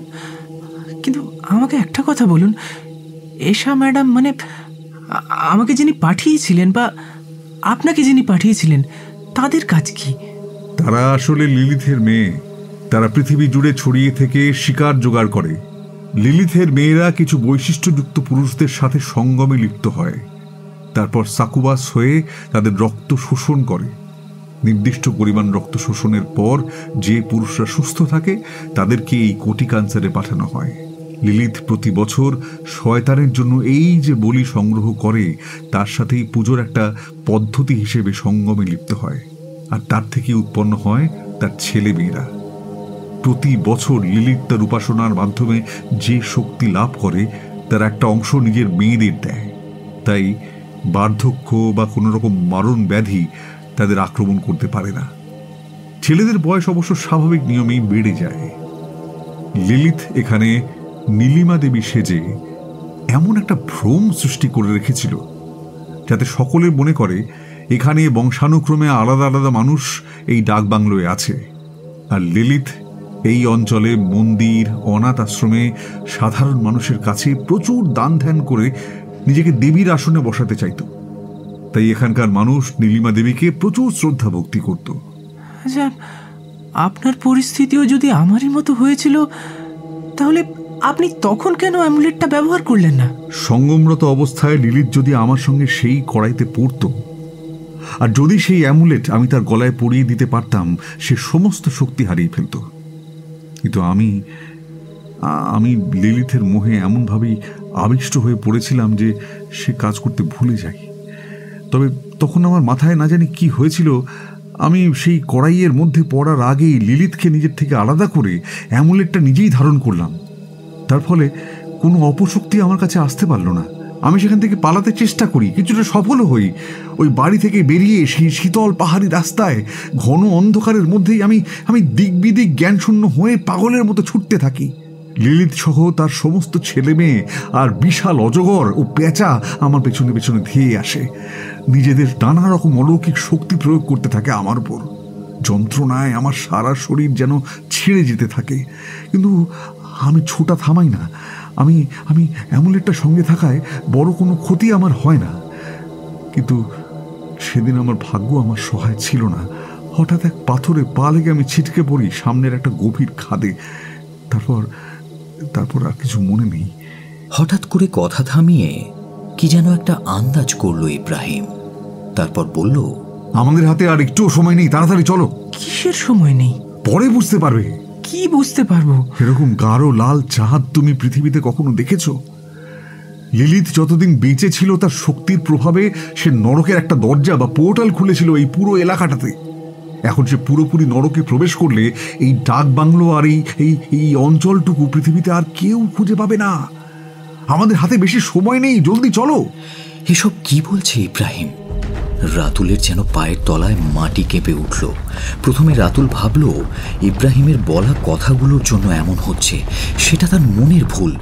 কিন্তু আমাকে একটা কথা বলুন, এশা ম্যাডাম মানে আমাকে যিনি পাঠিয়েছিলেন বা আপনাকে যিনি পাঠিয়েছিলেন তাদের কাজ কি? তারা আসলে লিলিথের মেয়ে। তারা পৃথিবী জুড়ে ছড়িয়ে থেকে শিকার জোগাড় করে। লিলিথের মেয়েরা কিছু বৈশিষ্ট্যযুক্ত পুরুষদের সাথে সঙ্গমে লিপ্ত হয়, তারপর সাকুবাস হয়ে তাদের রক্ত শোষণ করে। নির্দিষ্ট পরিমাণ রক্ত শোষণের পর যে পুরুষরা সুস্থ থাকে তাদেরকে এই কোটি ক্যান্সারে পাঠানো হয়। লিলিথ প্রতি বছর শয়তানের জন্য এই যে বলি সংগ্রহ করে তার সাথেই পুজোর একটা পদ্ধতি হিসেবে সঙ্গমে লিপ্ত হয়, আর তার থেকে উৎপন্ন হয় তার ছেলে মেয়েরা। প্রতি বছর লিলিথ তার উপাসনার মাধ্যমে যে শক্তি লাভ করে তার একটা অংশ নিজের মেয়েদের দেয়। তাই বার্ধক্য বা কোনো রকম মারণ ব্যাধি তাদের আক্রমণ করতে পারে না। ছেলেদের বয়স অবশ্য স্বাভাবিক নিয়মেই বেড়ে যায়। লিলিথ এখানে নীলিমা দেবী সেজে এমন একটা ভ্রম সৃষ্টি করে রেখেছিল যাতে সকলে মনে করে এখানে বংশানুক্রমে আলাদা আলাদা মানুষ এই ডাক বাংলোয় আছে। আর লিলিথ এই অঞ্চলে মন্দির, অনাথ আশ্রমে সাধারণ মানুষের কাছে প্রচুর দান ধ্যান করে নিজেকে দেবীর আসনে বসাতে চাইত। তাই এখানকার মানুষ নীলিমা দেবীকে প্রচুর শ্রদ্ধা ভক্তি করত। আচ্ছা, আপনার পরিস্থিতিও যদি আমারই মতো হয়েছিল তাহলে আপনি তখন কেন অ্যামুলেটটা ব্যবহার করলেন না? সঙ্গমরত অবস্থায় লিলিথ যদি আমার সঙ্গে সেই কড়াইতে পড়ত, আর যদি সেই অ্যামুলেট আমি তার গলায় পরিয়ে দিতে পারতাম, সে সমস্ত শক্তি হারিয়ে ফেলত। কিন্তু আমি লিলিথের মোহে এমনভাবেই আবিষ্ট হয়ে পড়েছিলাম যে সে কাজ করতে ভুলে যাই। তবে তখন আমার মাথায় না জানি কি হয়েছিল, আমি সেই কড়াইয়ের মধ্যে পড়ার আগেই লিলিথকে নিজের থেকে আলাদা করে অ্যামুলেটটা নিজেই ধারণ করলাম। তার ফলে কোনো অপশক্তি আমার কাছে আসতে পারল না। আমি সেখান থেকে পালাতে চেষ্টা করি, কিছুটা সফলও হই। ওই বাড়ি থেকে বেরিয়ে সেই শীতল পাহাড়ি রাস্তায় ঘন অন্ধকারের মধ্যেই আমি দিক বিদিক জ্ঞানশূন্য হয়ে পাগলের মতো ছুটতে থাকি। লিলিথ সহ তার সমস্ত ছেলে মেয়ে আর বিশাল অজগর ও পেঁচা আমার পেছনে পেছনে ধেয়ে আসে। নিজেদের নানা রকম অলৌকিক শক্তি প্রয়োগ করতে থাকে আমার উপর। যন্ত্রণায় আমার সারা শরীর যেন ছিঁড়ে যেতে থাকে, কিন্তু আমি ছোটা থামাই না। আমি অ্যামুলেটটা সঙ্গে থাকায় বড় কোনো ক্ষতি আমার হয় না। কিন্তু সেদিন আমার ভাগ্য আমার সহায় ছিল না। হঠাৎ এক পাথরে পা লেগে আমি ছিটকে পড়ি সামনের একটা গভীর খাদে। তারপর আর কিছু মনে নেই। হঠাৎ করে কথা থামিয়ে কি যেন একটা আন্দাজ করলো ইব্রাহিম। তারপর বলল, আমাদের হাতে আর একটুও সময় নেই, তাড়াতাড়ি চলো। কিসের সময় নেই? পরে বুঝতে পারবে। কি বুঝতে পারবো? এরকম গাঢ় লাল চাঁদ তুমি পৃথিবীতে কখনো দেখেছো? লিলিথ যতদিন বেঁচে ছিল তার শক্তির প্রভাবে সে নরকের একটা দরজা বা পোর্টাল খুলেছিল এই পুরো এলাকাটাতে। এখন সে পুরোপুরি নরকে প্রবেশ করলে এই ডাক বাংলো আর এই অঞ্চলটুকু পৃথিবীতে আর কেউ খুঁজে পাবে না। আমাদের হাতে বেশি সময় নেই, জলদি চলো। এসব কি বলছে ইব্রাহিম? রাতুলের যেন পায়ের তলায় মাটি কেঁপে উঠল। প্রথমে রাতুল ভাবল ইব্রাহিমের বলা কথাগুলোর জন্য এমন হচ্ছে, সেটা তার মনের ভুল।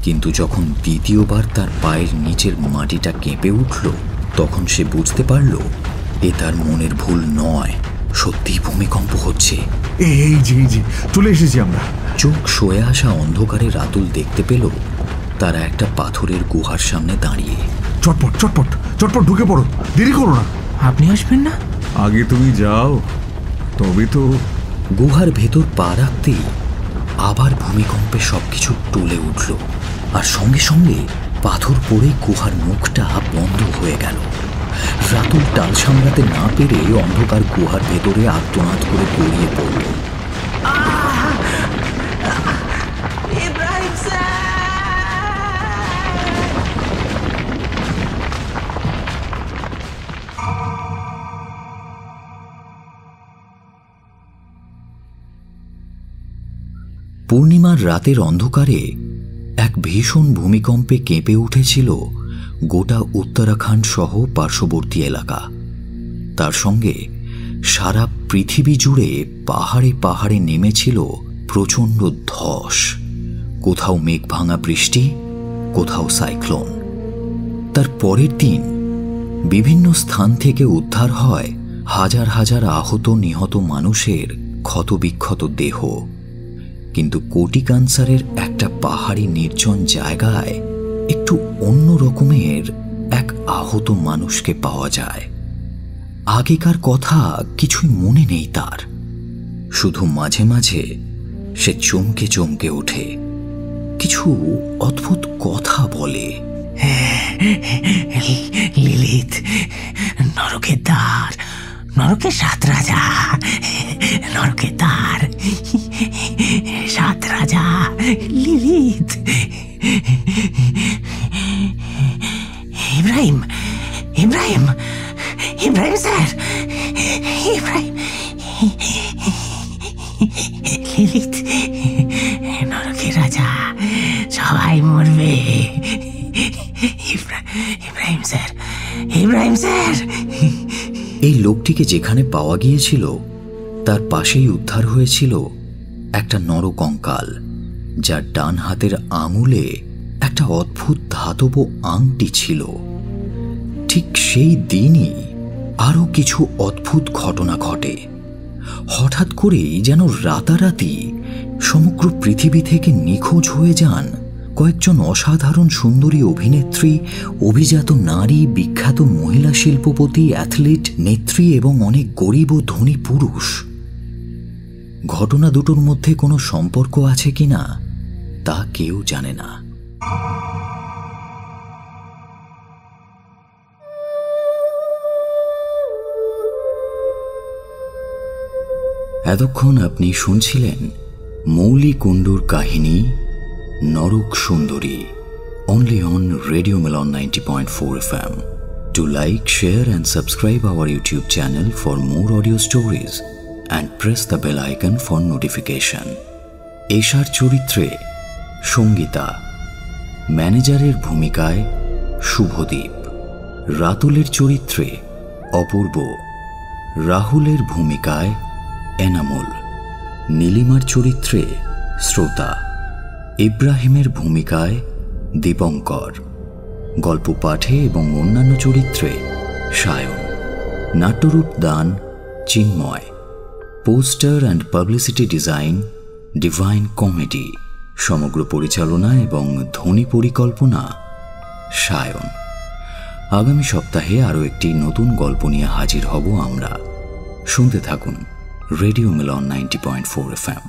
কিন্তু যখন দ্বিতীয়বার তার পায়ের নিচের মাটিটা কেঁপে উঠল, তখন সে বুঝতে পারল এ তার মনের ভুল নয়, সত্যিই ভূমিকম্প হচ্ছে। এই যে চলে এসেছি আমরা। চোখ সয়ে আসা অন্ধকারে রাতুল দেখতে পেল তারা একটা পাথরের গুহার সামনে দাঁড়িয়ে। চটপট চটপট চটপট ঢুকে পড়ো, দেরি করো না। আপনি আসবেন না? আগে তুমি যাও, তবে তো। গুহার ভেতর পা রাখতেই আবার ভূমিকম্পে সবকিছু টলে উঠল, আর সঙ্গে সঙ্গে পাথর পড়ে গুহার মুখটা বন্ধ হয়ে গেল। রাতুল টাল সামলাতে না পেরে অন্ধকার গুহার ভেতরে আর্তনাদ করে গড়িয়ে পড়ল। পূর্ণিমার রাতের অন্ধকারে এক ভীষণ ভূমিকম্পে কেঁপে উঠেছিল গোটা উত্তরাখণ্ড সহ পার্শ্ববর্তী এলাকা, তার সঙ্গে সারা পৃথিবী জুড়ে পাহাড়ে পাহাড়ে নেমেছিল প্রচণ্ড ধস। কোথাও মেঘ ভাঙা বৃষ্টি, কোথাও সাইক্লোন। তার পরের দিন বিভিন্ন স্থান থেকে উদ্ধার হয় হাজার হাজার আহত নিহত মানুষের ক্ষতবিক্ষত দেহ। কিন্তু কোটিকানসারের একটা পাহাড়ি নির্জন জায়গায় একটু অন্য রকমের এক আহত মানুষকে পাওয়া যায়। আগেকার কথা কিছুই মনে নেই তার, শুধু মাঝে মাঝে সে চমকে চমকে ওঠে, কিছু অদ্ভুত কথা বলে। লিলিত, নরকের দ্বার, নরকের 7 রাজা, নরকের দ্বার, 7 রাজা, লিলিত। ইব্রাহিম, ইব্রাহিম, ইব্রাহিম স্যার, ইব্রাহিম, লিলিত, নরকের রাজা, সবাই মরবে। Ibrahim sir, Ibrahim sir. এই লোকটিকে যেখানে পাওয়া গিয়েছিল তার পাশেই উদ্ধার হয়েছিল একটা নরকঙ্কাল, যার ডান হাতের আঙুলে একটা অদ্ভুত ধাতব আংটি ছিল। ঠিক সেই দিনই আরও কিছু অদ্ভুত ঘটনা ঘটে। হঠাৎ করেই যেন রাতারাতি সমগ্র পৃথিবী থেকে নিখোঁজ হয়ে যান কয়েকজন অসাধারণ সুন্দরী অভিনেত্রী, অভিজাত নারী, বিখ্যাত মহিলা শিল্পপতি, অ্যাথলিট, নেত্রী এবং অনেক গরিব ও ধনী পুরুষ। ঘটনা দুটোর মধ্যে কোনো সম্পর্ক আছে কিনা তা কেউ জানে না। এতক্ষণ আপনি শুনছিলেন মৌলি কুণ্ডুর কাহিনী নরক সুন্দরী, only on Radio Milan 90.4 FM. Do like, share and subscribe our YouTube channel for more audio stories and press the bell icon for notification. এশার চরিত্রে সঙ্গীতা, ম্যানেজারের ভূমিকায় শুভদীপ, রাতুলের চরিত্রে অপূর্ব, রাহুলের ভূমিকায় এনামুল, নীলিমার চরিত্রে শ্রোতা, ইব্রাহিমের ভূমিকায় দীপঙ্কর, গল্প পাঠে এবং অন্যান্য চরিত্রে সায়ন, নাট্যরূপ দান Chinmoy, poster and publicity design divine comedy, সমগ্র পরিচালনা এবং ধ্বনি পরিকল্পনা সায়ন। আগামী সপ্তাহে আরও একটি নতুন গল্প নিয়ে হাজির হব আমরা। শুনতে থাকুন রেডিও মিলন 90.4 FM।